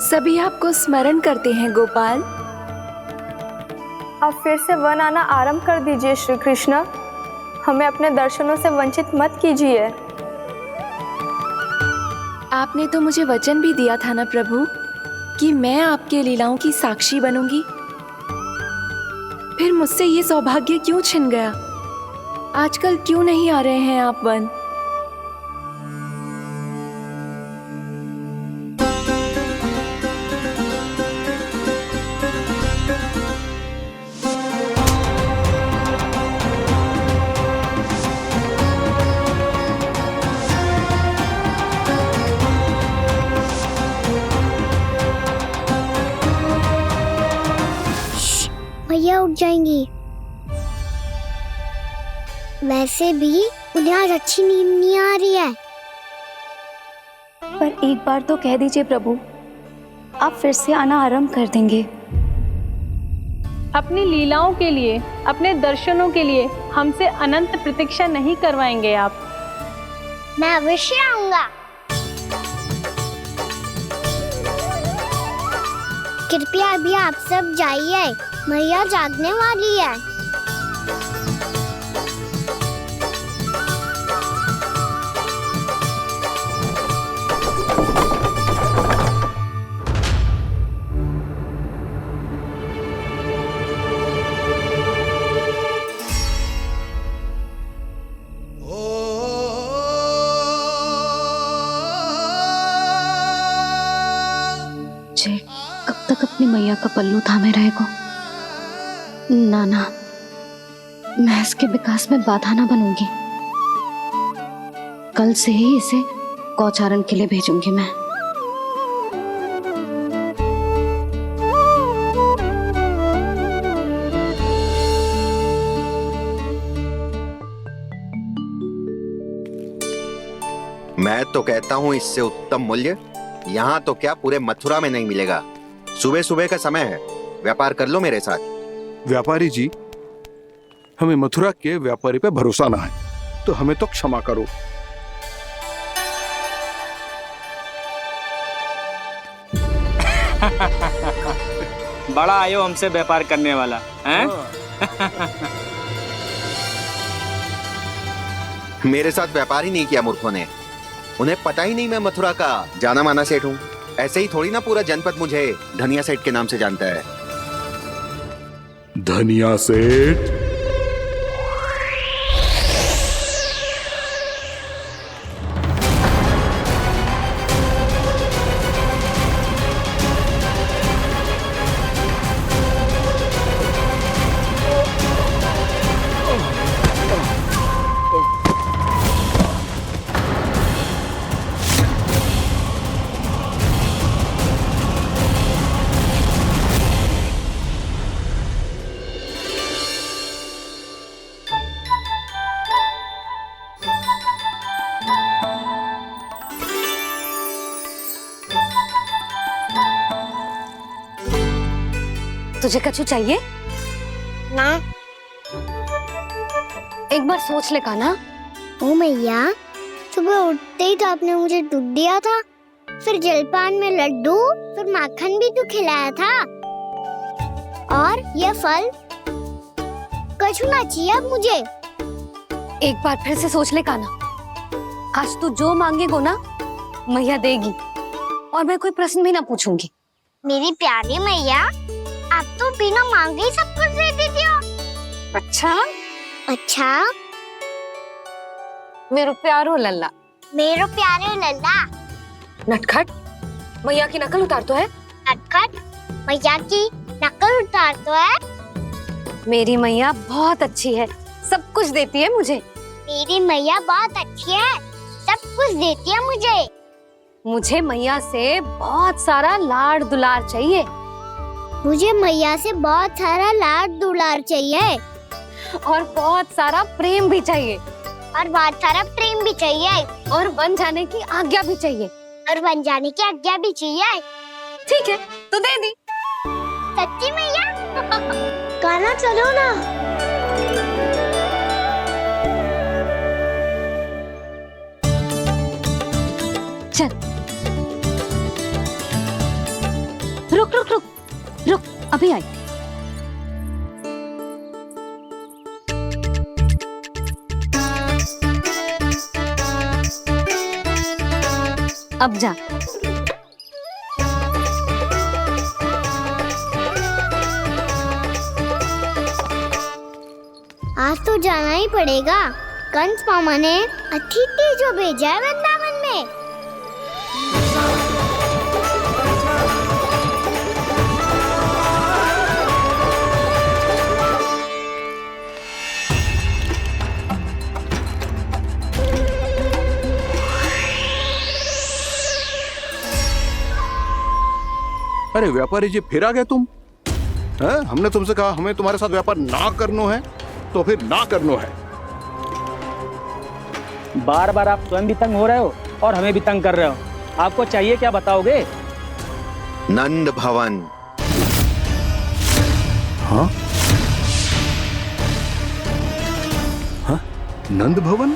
सभी आपको स्मरण करते हैं गोपाल। अब फिर से वन आना आरंभ कर दीजिए श्री कृष्ण। हमें अपने दर्शनों से वंचित मत कीजिए। आपने तो मुझे वचन भी दिया था ना प्रभु कि मैं आपके लीलाओं की साक्षी बनूंगी। फिर मुझसे ये सौभाग्य क्यों छिन गया? आजकल क्यों नहीं आ रहे हैं आप वन? भैया उठ जाएंगी। वैसे भी उन्हें आज अच्छी नींद नहीं आ रही है। पर एक बार तो कह दीजिए प्रभु, आप फिर से आना आरंभ कर देंगे। अपनी लीलाओं के लिए, अपने दर्शनों के लिए हमसे अनंत प्रतीक्षा नहीं करवाएंगे आप। मैं अवश्य आऊंगा। कृपया अभी आप सब जाइए, मैया जागने वाली है। जय कब तक अपनी मैया का पल्लू थामे रहेगा? ना ना, मैं इसके विकास में बाधा ना बनूंगी। कल से ही इसे गौचारण के लिए भेजूंगी मैं। मैं तो कहता हूँ इससे उत्तम मूल्य यहाँ तो क्या पूरे मथुरा में नहीं मिलेगा। सुबह सुबह का समय है, व्यापार कर लो मेरे साथ। व्यापारी जी, हमें मथुरा के व्यापारी पे भरोसा ना है, तो हमें तो क्षमा करो। बड़ा आयो हमसे व्यापार करने वाला हैं? मेरे साथ व्यापार ही नहीं किया मूर्खों ने। उन्हें पता ही नहीं मैं मथुरा का जाना माना सेठ हूँ। ऐसे ही थोड़ी ना पूरा जनपद मुझे धनिया सेठ के नाम से जानता है। धनिया सेठ? तुझे कछु चाहिए? ना। एक बार सोच ले कान्हा। ओ मैया, सुबह उठते ही तो आपने मुझे दूध दिया था, फिर जलपान में लड्डू, फिर माखन भी तो खिलाया था। और ये फल कछु ना चाहिए अब मुझे। एक बार फिर से सोच ले कान्हा, आज तू जो मांगेगो ना मैया देगी, और मैं कोई प्रश्न भी ना पूछूंगी। मेरी प्यारी मैया, आप तो बिना मांगे ही सब कुछ दे देती हो। अच्छा अच्छा, मेरो प्यारो लल्ला। मेरो प्यारे लल्ला। नटखट, मैया की नकल उतार तो है। नटखट, मैया की नकल उतार तो है। मेरी मैया बहुत अच्छी है, सब कुछ देती है मुझे। मेरी मैया बहुत अच्छी है, सब कुछ देती है मुझे। मुझे मैया से बहुत सारा लाड दुलार चाहिए। मुझे मैया से बहुत सारा लाड दुलार चाहिए। और बहुत सारा प्रेम भी चाहिए। और बहुत सारा प्रेम भी चाहिए। और बन जाने की आज्ञा भी चाहिए। और बन जाने की आज्ञा भी चाहिए। ठीक है, तो दे दी। सच्ची मैया? कान्हा चलो ना। चल, रुक रुक रुक रुक, अभी आई। अब जा। आज तो जाना ही पड़ेगा। कंस मामा ने अतिथि जो भेजा है वृंदावन में। अरे व्यापारी जी, फिर आ गए तुम? हैं? हमने तुमसे कहा हमें तुम्हारे साथ व्यापार ना करना है, तो फिर ना करना है। बार बार आप स्वयं भी तंग हो रहे हो और हमें भी तंग कर रहे हो। आपको चाहिए क्या, बताओगे? नंद भवन। हाँ? हाँ? नंद भवन?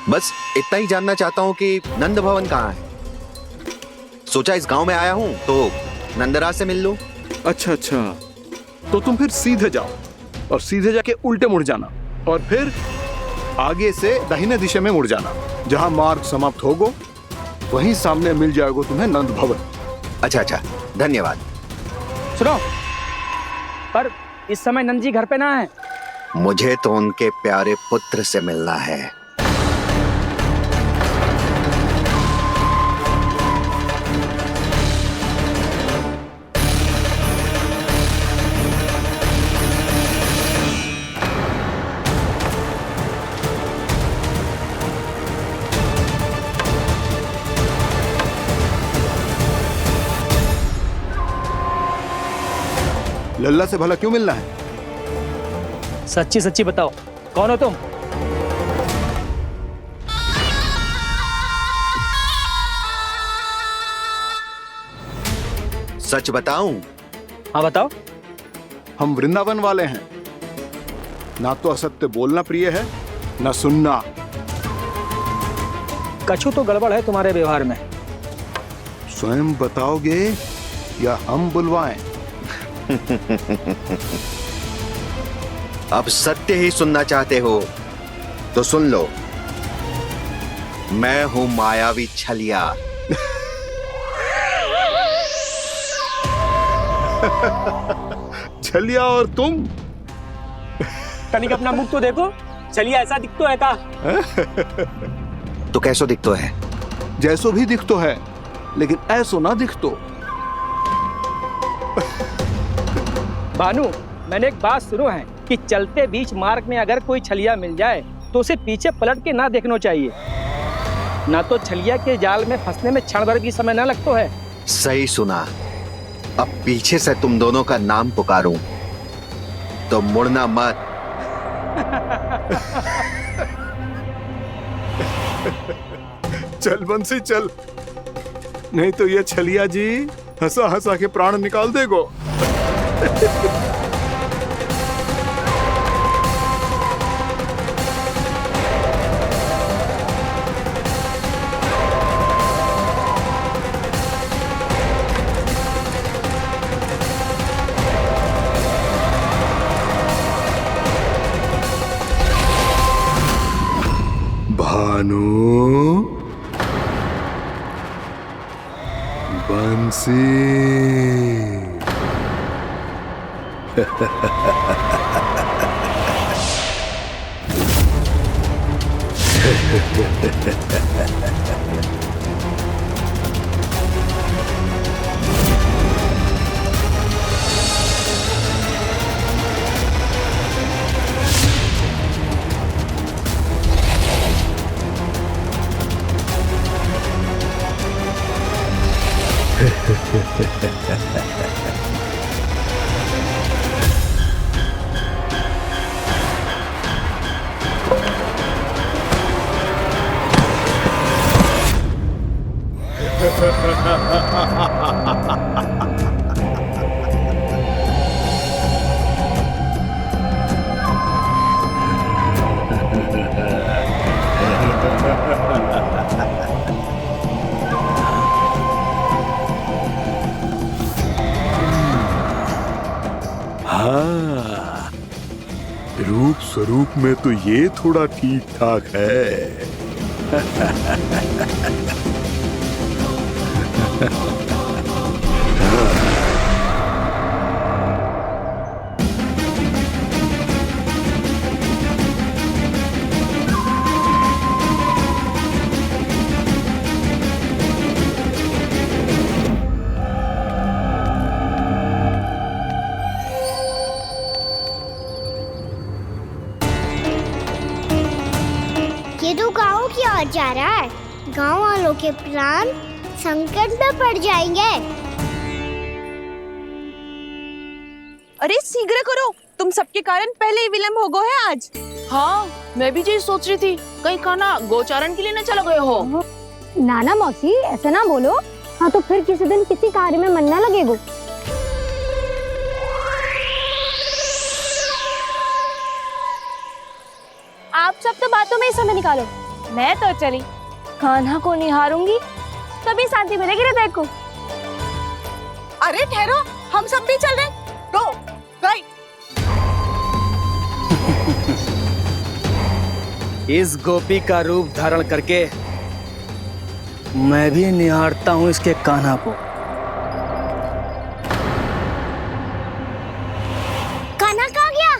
बस इतना ही जानना चाहता हूँ कि नंद भवन कहाँ है। सोचा इस गांव में आया हूँ तो नंदराज से मिल लूं। अच्छा अच्छा, तो तुम फिर सीधे जाओ और सीधे जाके उल्टे मुड़ जाना और फिर आगे से दाहिने दिशा में मुड़ जाना। जहां मार्ग समाप्त होगा वहीं सामने मिल जाएगा तुम्हें नंद भवन। अच्छा अच्छा, धन्यवाद। सुनो, पर इस समय नंद जी घर पे ना है। मुझे तो उनके प्यारे पुत्र से मिलना है। लल्ला से भला क्यों मिलना है? सच्ची सच्ची बताओ, कौन हो तुम? सच बताऊं? हाँ बताओ। हम वृंदावन वाले हैं। ना तो असत्य बोलना प्रिय है, ना सुनना। कछु तो गड़बड़ है तुम्हारे व्यवहार में। स्वयं बताओगे या हम बुलवाएं? अब सत्य ही सुनना चाहते हो तो सुन लो। मैं हूं मायावी छलिया। छलिया और तुम? तनिक अपना मुख तो देखो, चलिए ऐसा दिखतो है का? तो कैसो दिखतो है? जैसो भी दिखतो है, लेकिन ऐसो ना दिखतो। भानु, मैंने एक बात सुनो है कि चलते बीच मार्ग में अगर कोई छलिया मिल जाए तो उसे पीछे पलट के ना देखना चाहिए, ना तो छलिया के जाल में फंसने में क्षण भर भी समय ना लगता है। सही सुना। अब पीछे से तुम दोनों का नाम पुकारूं तो मुड़ना मत। चल बंसी चल, नहीं तो ये छलिया जी हंसा हंसा के प्राण निकाल देगो। भानु, बंसी। हाँ, रूप स्वरूप में तो ये थोड़ा ठीक ठाक है। ये तो गाँव की ओर जा रहा है। गाँव वालों के प्राण संकट में पड़ जाएंगे। अरे शीघ्र करो, तुम सबके कारण पहले ही विलम्ब हो गए है आज। हाँ, मैं भी यही सोच रही थी, कहीं खाना गोचारण के लिए न चले गए हो। नाना मौसी ऐसे ना बोलो। हाँ तो फिर किसी दिन किसी कार्य में मन ना लगेगा। आप सब तो बातों में ही समय निकालो। मैं तो चली, कान्हा को निहारूंगी तभी शांति मिलेगी हृदय को। अरे ठहरो, हम सब भी चल रहे। रो, गई। इस गोपी का रूप धारण करके मैं भी निहारता हूँ इसके कान्हा को। कान्हा कहाँ गया?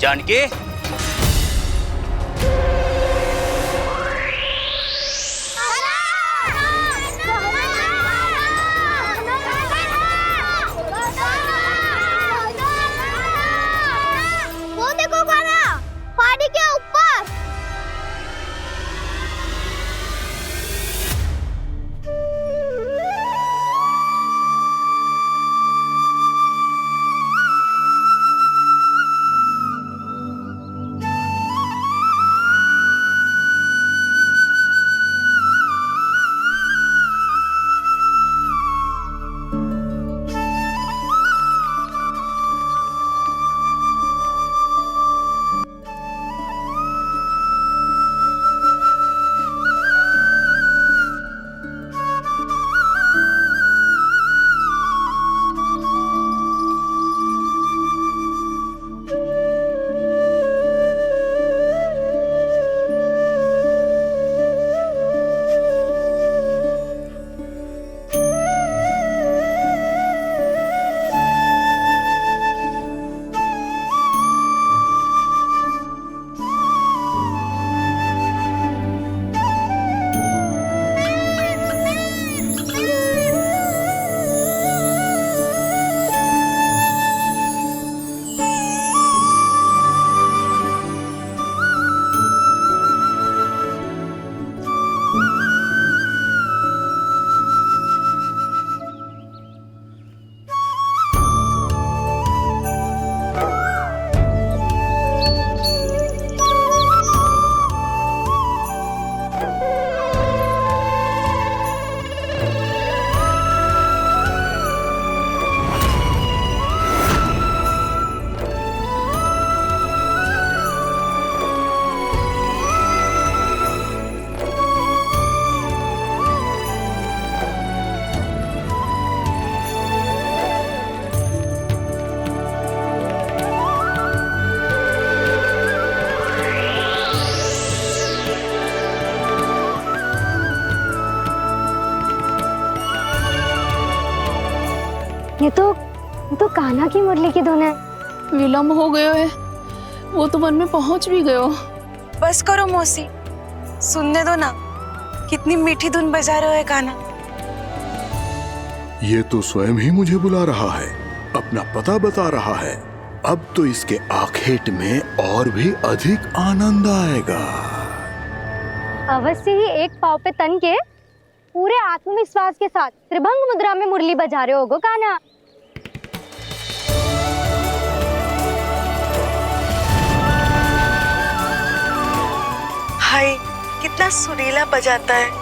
जानकी, वो देखो कान्हा, पहाड़ी के ऊपर। ये तो कान्हा की मुरली की धुन है। विलम्ब हो गयो है, वो तो वन में पहुंच भी गयो। बस करो मौसी, सुनने दो ना, कितनी मीठी धुन बजा रहे हो कान्हा। ये तो स्वयं ही मुझे बुला रहा है, अपना पता बता रहा है। अब तो इसके आखेट में और भी अधिक आनंद आएगा। अवश्य ही एक पाँव पे तन के पूरे आत्मविश्वास के साथ त्रिभंग मुद्रा में मुरली बजा रहे होगो कान्हा। हाय, कितना सुरीला बजाता है।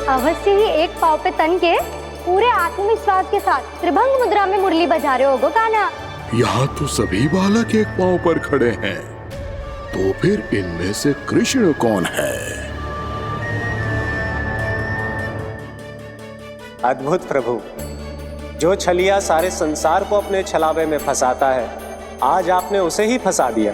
अवश्य ही एक पाँव पे तन के पूरे आत्मविश्वास के साथ त्रिभंग मुद्रा में मुरली बजा रहे होगो कान्हा। यहाँ तो सभी बालक एक पांव पर खड़े हैं, तो फिर इनमें से कृष्ण कौन है? अद्भुत प्रभु, जो छलिया सारे संसार को अपने छलावे में फंसाता है, आज आपने उसे ही फंसा दिया।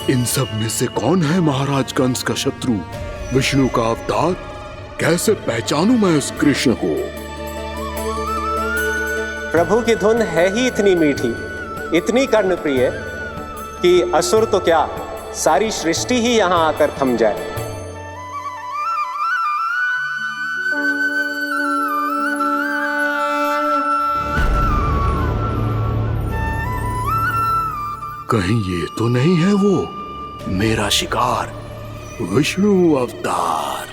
इन सब में से कौन है महाराज कंस का शत्रु, विष्णु का अवतार? कैसे पहचानूं मैं उस कृष्ण को? प्रभु की धुन है ही इतनी मीठी, इतनी कर्णप्रिय कि असुर तो क्या, सारी सृष्टि ही यहां आकर थम जाए। कहीं ये तो नहीं है वो मेरा शिकार विष्णु अवतार?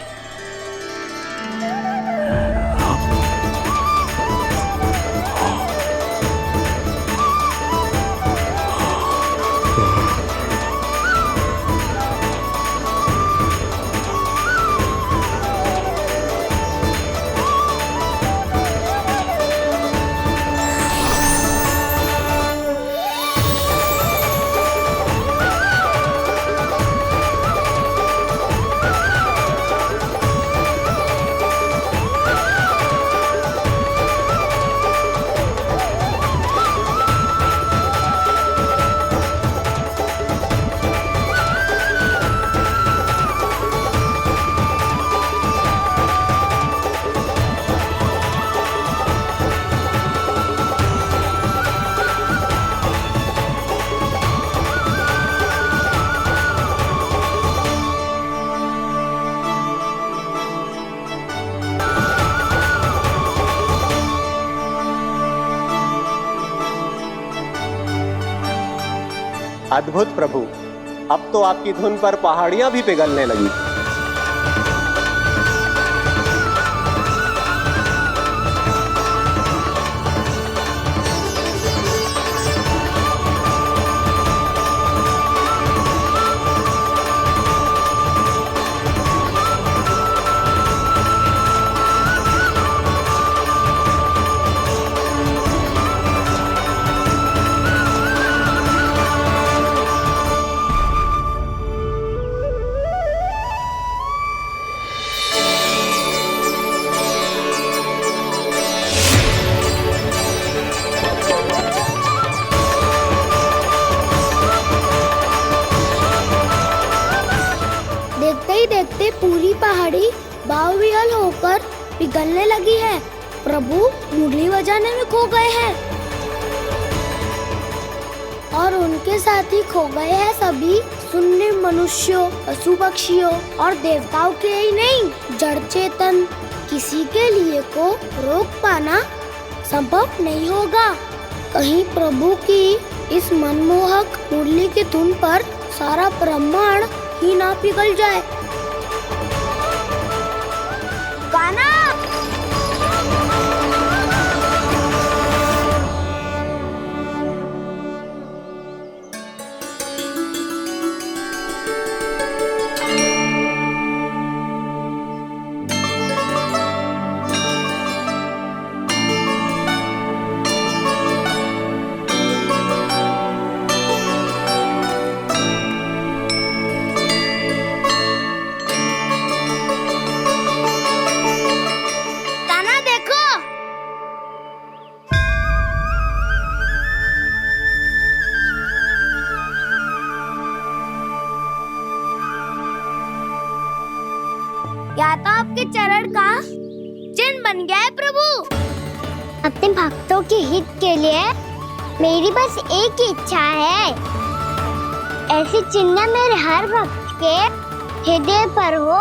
अद्भुत प्रभु, अब तो आपकी धुन पर पहाड़ियां भी पिघलने लगी। देखते पूरी पहाड़ी बावरियल होकर पिघलने लगी है। प्रभु मुरली बजाने में खो गए हैं और उनके साथ ही खो गए हैं सभी सुनने मनुष्यों, पशु पक्षियों और देवताओं के ही नहीं, जड़ चेतन किसी के लिए को रोक पाना संभव नहीं होगा। कहीं प्रभु की इस मनमोहक मुरली की धुन पर सारा ब्रह्मांड ही ना पिघल जाए। गाना या तो आपके चरण का चिन्ह बन गया है प्रभु। अपने भक्तों के हित के लिए मेरी बस एक ही इच्छा है, ऐसी चिन्ह मेरे हर भक्त के हृदय पर हो।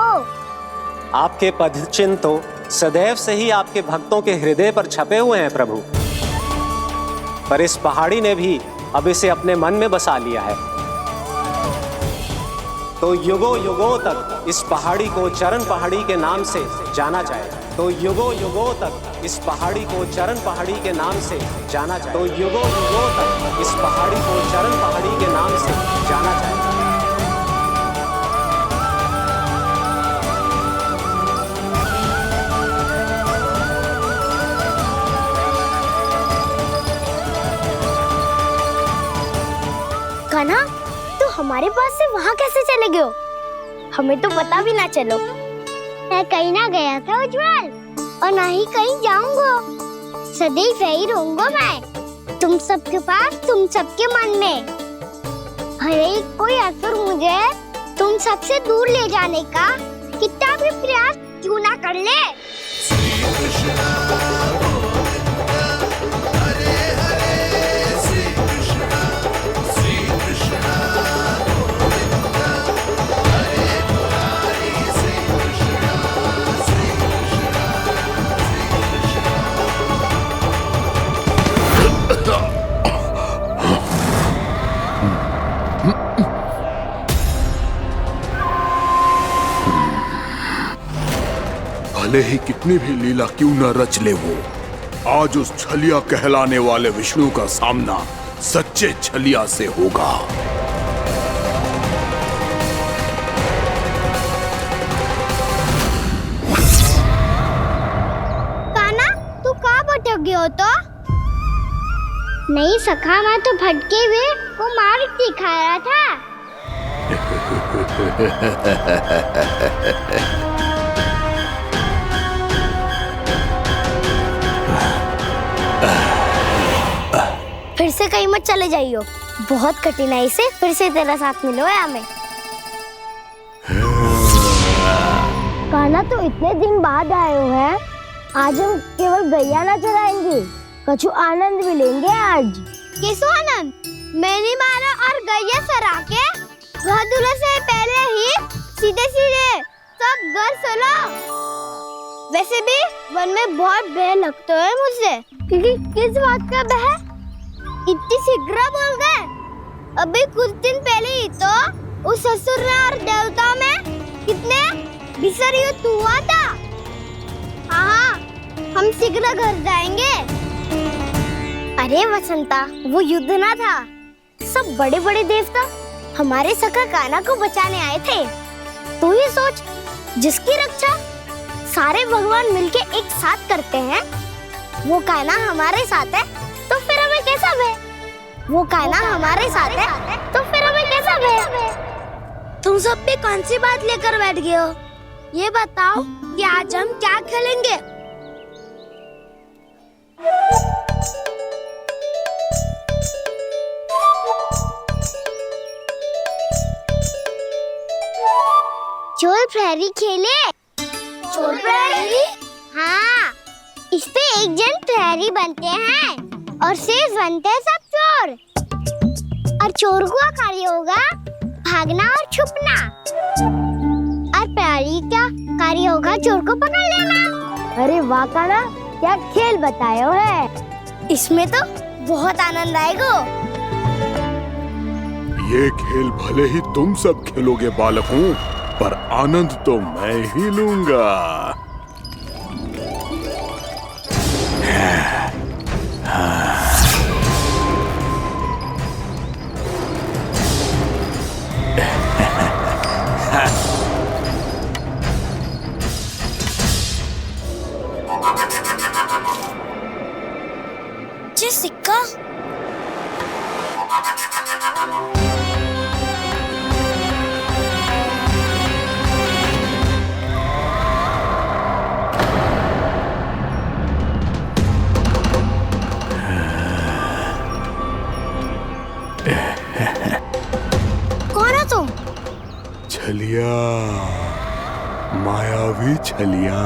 आपके पद चिन्ह तो सदैव से ही आपके भक्तों के हृदय पर छपे हुए हैं प्रभु, पर इस पहाड़ी ने भी अब इसे अपने मन में बसा लिया है। तो युगों युगों तक इस पहाड़ी को चरण पहाड़ी के नाम से जाना जाए। तो युगों युगों तक इस पहाड़ी को चरण पहाड़ी के नाम से जाना जाए। तो युगों युगों तक इस पहाड़ी को चरण पहाड़ी के नाम से जाना जाए। कान्हा, तू हमारे पास से वहाँ कैसे चले गए हो? हमें तो पता भी ना चलो। मैं कहीं ना गया था उज्जवल, और ना ही कहीं जाऊंगा। सदैव यही रहूंगा मैं, तुम सबके पास, तुम सबके मन में। हर एक कोई असुर मुझे तुम सबसे दूर ले जाने का कितना भी प्रयास क्यों ना कर ले। भले ही कितनी भी लीला क्यों न रच ले वो, आज उस छलिया कहलाने वाले विष्णु का सामना सच्चे छलिया से होगा। कान्हा, तू कहाँ भटक गया हो तो? नहीं सखा, मैं तो भटके हुए को मार्ग दिखा रहा था। फिर से कहीं मत चले जाइयो, बहुत कठिनाई से फिर से तेरा साथ मिलो है हमें। कान्हा, तो इतने दिन बाद आए हो हैं, आज हम केवल गैया ना चराएंगे, कछु आनंद भी लेंगे आज। कैसो आनंद? मैंने मारा और गैया सरा के घर दूल्हे से पहले ही सीधे सीधे सब घर सोलो। वैसे भी वन में बहुत भय लगता है मुझसे, क्योंकि किस बात का भय? इतनी शीघ्र बोल गए। अभी कुछ दिन पहले ही तो उस ससुर और देवता में कितने भीषण युद्ध हुआ था। हाँ, हम शीघ्र घर जाएंगे। अरे वसंता, वो युद्ध ना था, सब बड़े बड़े देवता हमारे सखा कान्हा को बचाने आए थे। तू ही सोच, जिसकी रक्षा सारे भगवान मिलके एक साथ करते हैं, वो कान्हा हमारे साथ है, तो फिर हमें कैसा भय? वो कान्हा हमारे साथ है, तो फिर हमें कैसा भय? तुम सब भी कौन सी बात लेकर बैठ गए हो? ये बताओ कि आज हम क्या खेलेंगे? चोर प्रहरी खेले? चोर प्रहरी? हाँ, इस पे एक जन प्रहरी बनते हैं और शेष बनते हैं सब चोर। और चोर का कार्य होगा भागना और छुपना, और प्रहरी का कार्य होगा चोर को पकड़ लेना। अरे वाह कान्हा, क्या खेल बतायो है। इसमें तो बहुत आनंद आएगा। ये खेल भले ही तुम सब खेलोगे बालकों, पर आनंद तो मैं ही लूंगा। जी सिक्का। कौन है तुम? छलिया, मायावी छलिया।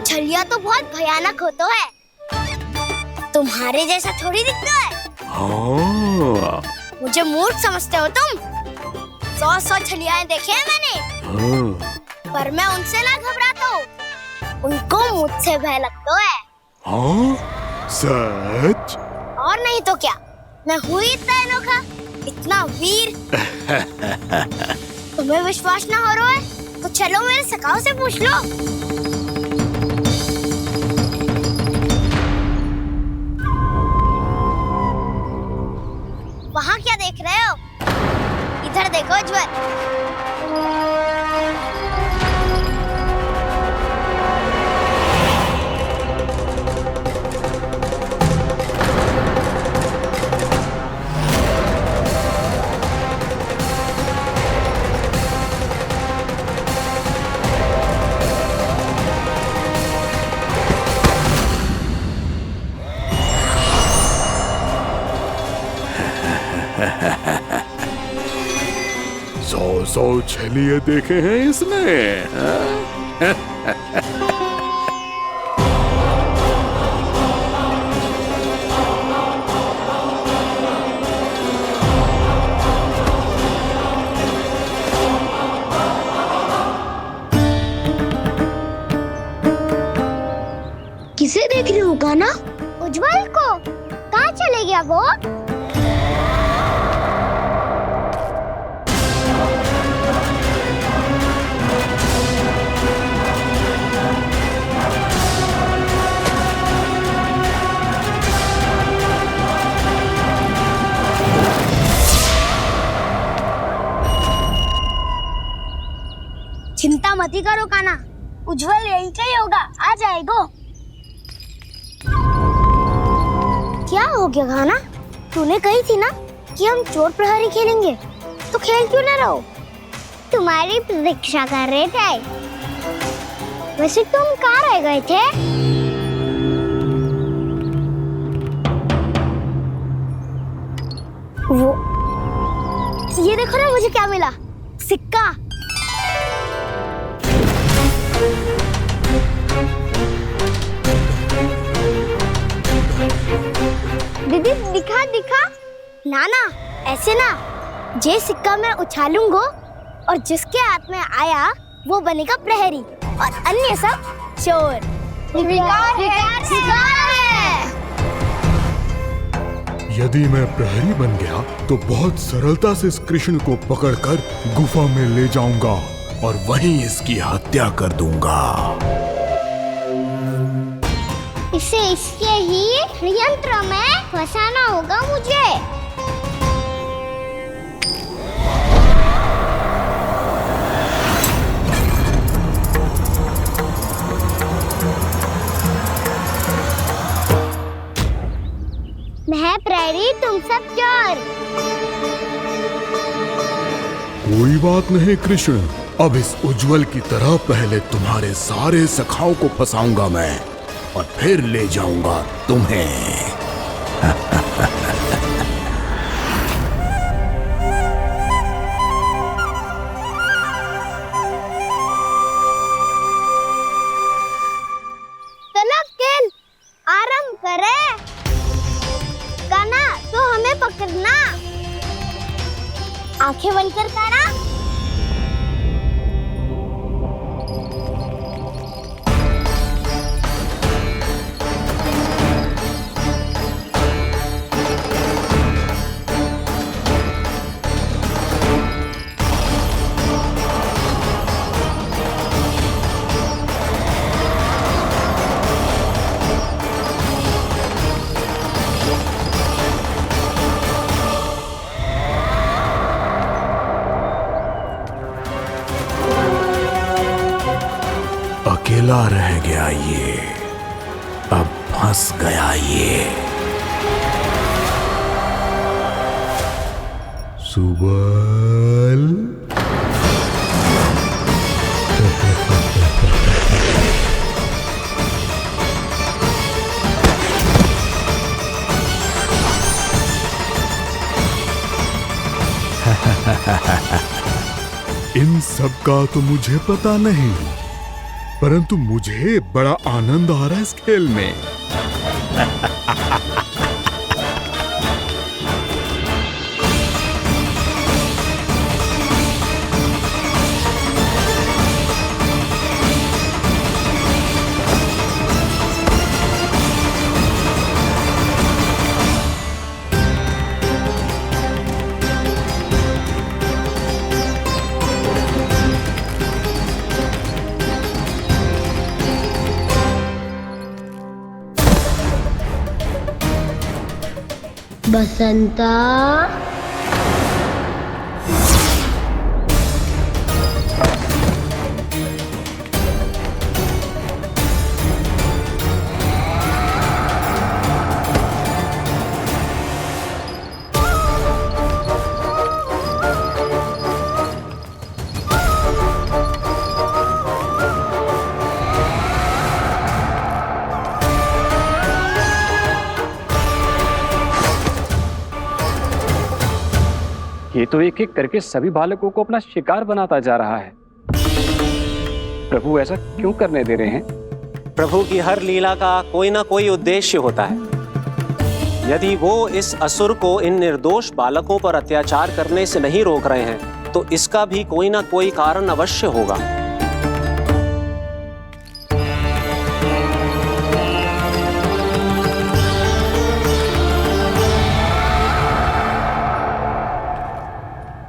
छलिया तो बहुत भयानक होता है, तुम्हारे जैसा थोड़ी दिखता है। हाँ। मुझे मूर्ख समझते हो तुम? 100 छलियाएं देखे हैं मैंने। हाँ। पर मैं उनसे ना घबराता हूँ, उनको मुझसे भय लगता है। हाँ? सच? और नहीं तो क्या, मैं हूँ इतना अनोखा, इतना वीर। तुम्हें विश्वास ना हो रहा है तो चलो मेरे सखाओं से पूछ लो। वहाँ क्या देख रहे हो? इधर देखो ज्वर। सौ छलिए देखे हैं इसने। किसे देख रही हो कान्हा? उज्जवल को। कहाँ चले गया वो? चिंता मत ही करो काना, उज्जवल यहीं का ही होगा, आ जाएगा। क्या हो गया काना? तूने कही थी ना कि हम चोर प्रहरी खेलेंगे, तो खेल क्यों ना रहो? तुम्हारी प्रतीक्षा कर रहे थे। वैसे तुम कहाँ रह गए थे? वो ये देखो ना, मुझे क्या मिला, सिक्का। दीदी दिखा दिखा। ना ना, ऐसे ना, जे सिक्का मैं उछालूंगा और जिसके हाथ में आया वो बनेगा प्रहरी और अन्य सब चोर। शिकार है। यदि मैं प्रहरी बन गया तो बहुत सरलता से इस कृष्ण को पकड़कर गुफा में ले जाऊंगा और वहीं इसकी हत्या कर दूंगा। इसे इसके ही यंत्र में फंसाना होगा मुझे। मैं प्रहरी, तुम सब चोर। कोई बात नहीं कृष्ण, अब इस उज्जवल की तरह पहले तुम्हारे सारे सखाओं को फंसाऊंगा मैं और फिर ले जाऊंगा तुम्हें। चलो खेल आरंभ करें। काना तो हमें पकड़ना, आंखें बंद कर काना। अकेला रह गया ये, अब फंस गया ये। सुबल इन सब का तो मुझे पता नहीं, परंतु मुझे बड़ा आनंद आ रहा है इस खेल में। बसंता, ये तो एक एक करके सभी बालकों को अपना शिकार बनाता जा रहा है। प्रभु ऐसा क्यों करने दे रहे हैं? प्रभु की हर लीला का कोई ना कोई उद्देश्य होता है। यदि वो इस असुर को इन निर्दोष बालकों पर अत्याचार करने से नहीं रोक रहे हैं तो इसका भी कोई ना कोई कारण अवश्य होगा।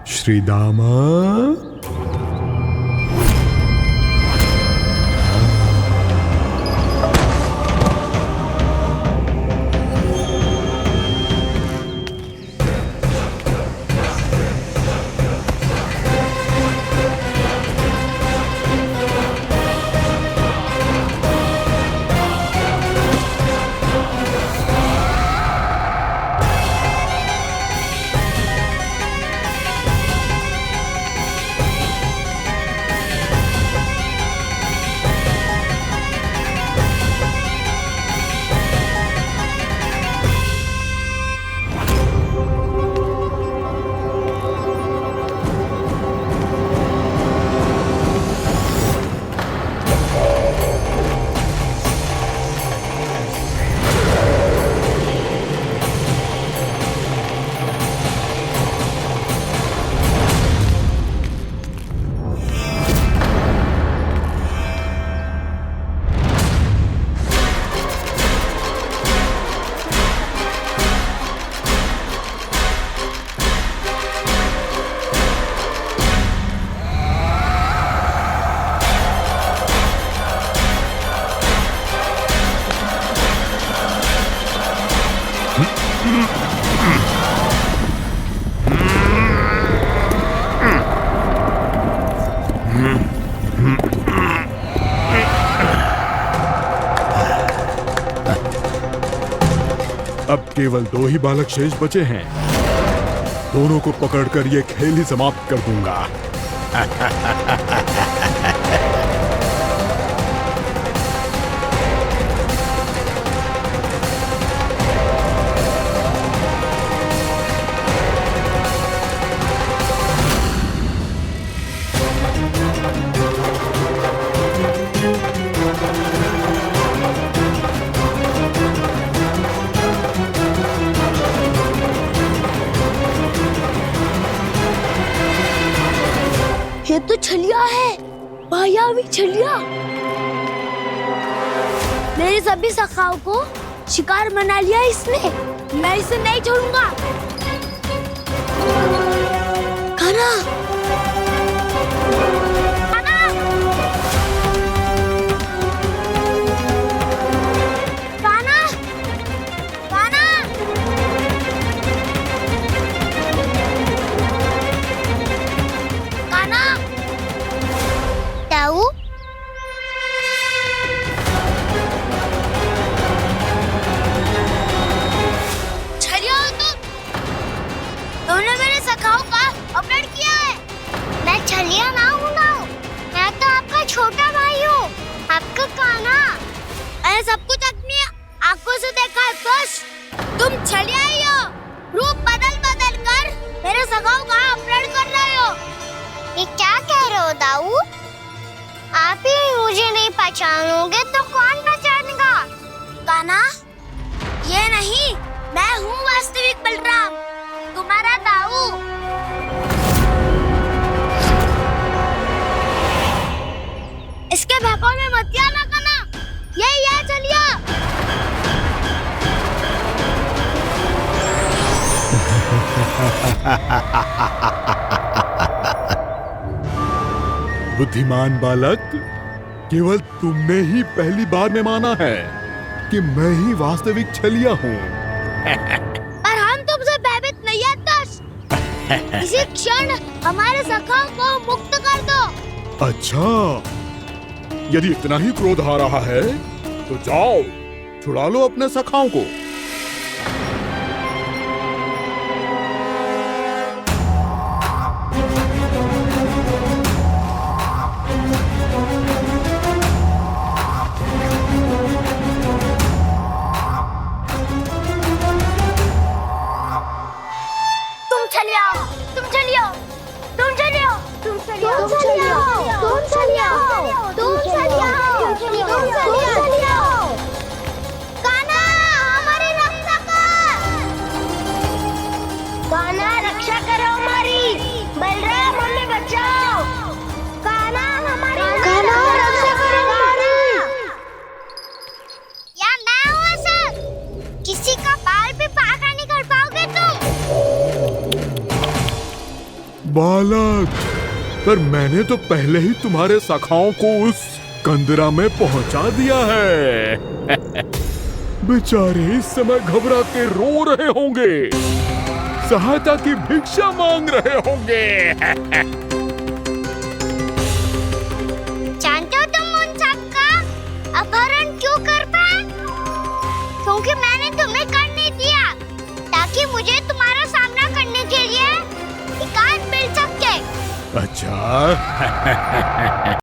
श्री दामा, केवल 2 ही बालक शेष बचे हैं। दोनों को पकड़कर ये खेल ही समाप्त कर दूंगा। ये तो छलिया है, मायावी छलिया। मेरे सभी सखाओं को शिकार बना लिया इसने। मैं इसे नहीं छोड़ूंगा। कान्हा, कान्हा, कान्हा, कान्हा। कान्हा, ताऊ, छलिया हो तुम। तुमने मेरे सखाओं का अपहरण किया है। मैं छलिया ना हूँ ना, मैं तो आपका छोटा भाई हूँ, आपका कान्हा। मैंने सब कुछ अपनी आंखों से देखा है। बस तुम छलिया ही हो। रूप बदल बदल कर मेरे सखाओं का अपहरण कर रहे हो। ये क्या कह रहे हो दाऊ? आप ही मुझे नहीं पहचानोगे तो कौन पहचानेगा? कान्हा, ये नहीं, मैं हूँ वास्तविक बलराम, तुम्हारा दाऊ। इसके भैकों में मत आना कान्हा, ये चलिए। बुद्धिमान बालक, केवल तुमने ही पहली बार में माना है कि मैं ही वास्तविक छलिया हूँ। पर हम तुमसे भयभीत नहीं है दस। इसी क्षण हमारे सखाओं को मुक्त कर दो। अच्छा, यदि इतना ही क्रोध आ रहा है तो जाओ, छुड़ा लो अपने सखाओं को। बालक, पर मैंने तो पहले ही तुम्हारे सखाओं को उस कंदरा में पहुंचा दिया है। बेचारे इस समय घबरा के रो रहे होंगे, सहायता की भिक्षा मांग रहे होंगे। जानते हो तुम उन सबका अपहरण क्यों कर पाए? क्योंकि मैंने तुम्हें कर नहीं दिया, ताकि मुझे तुम्हारा सामना करने के लिए मिल सके। अच्छा।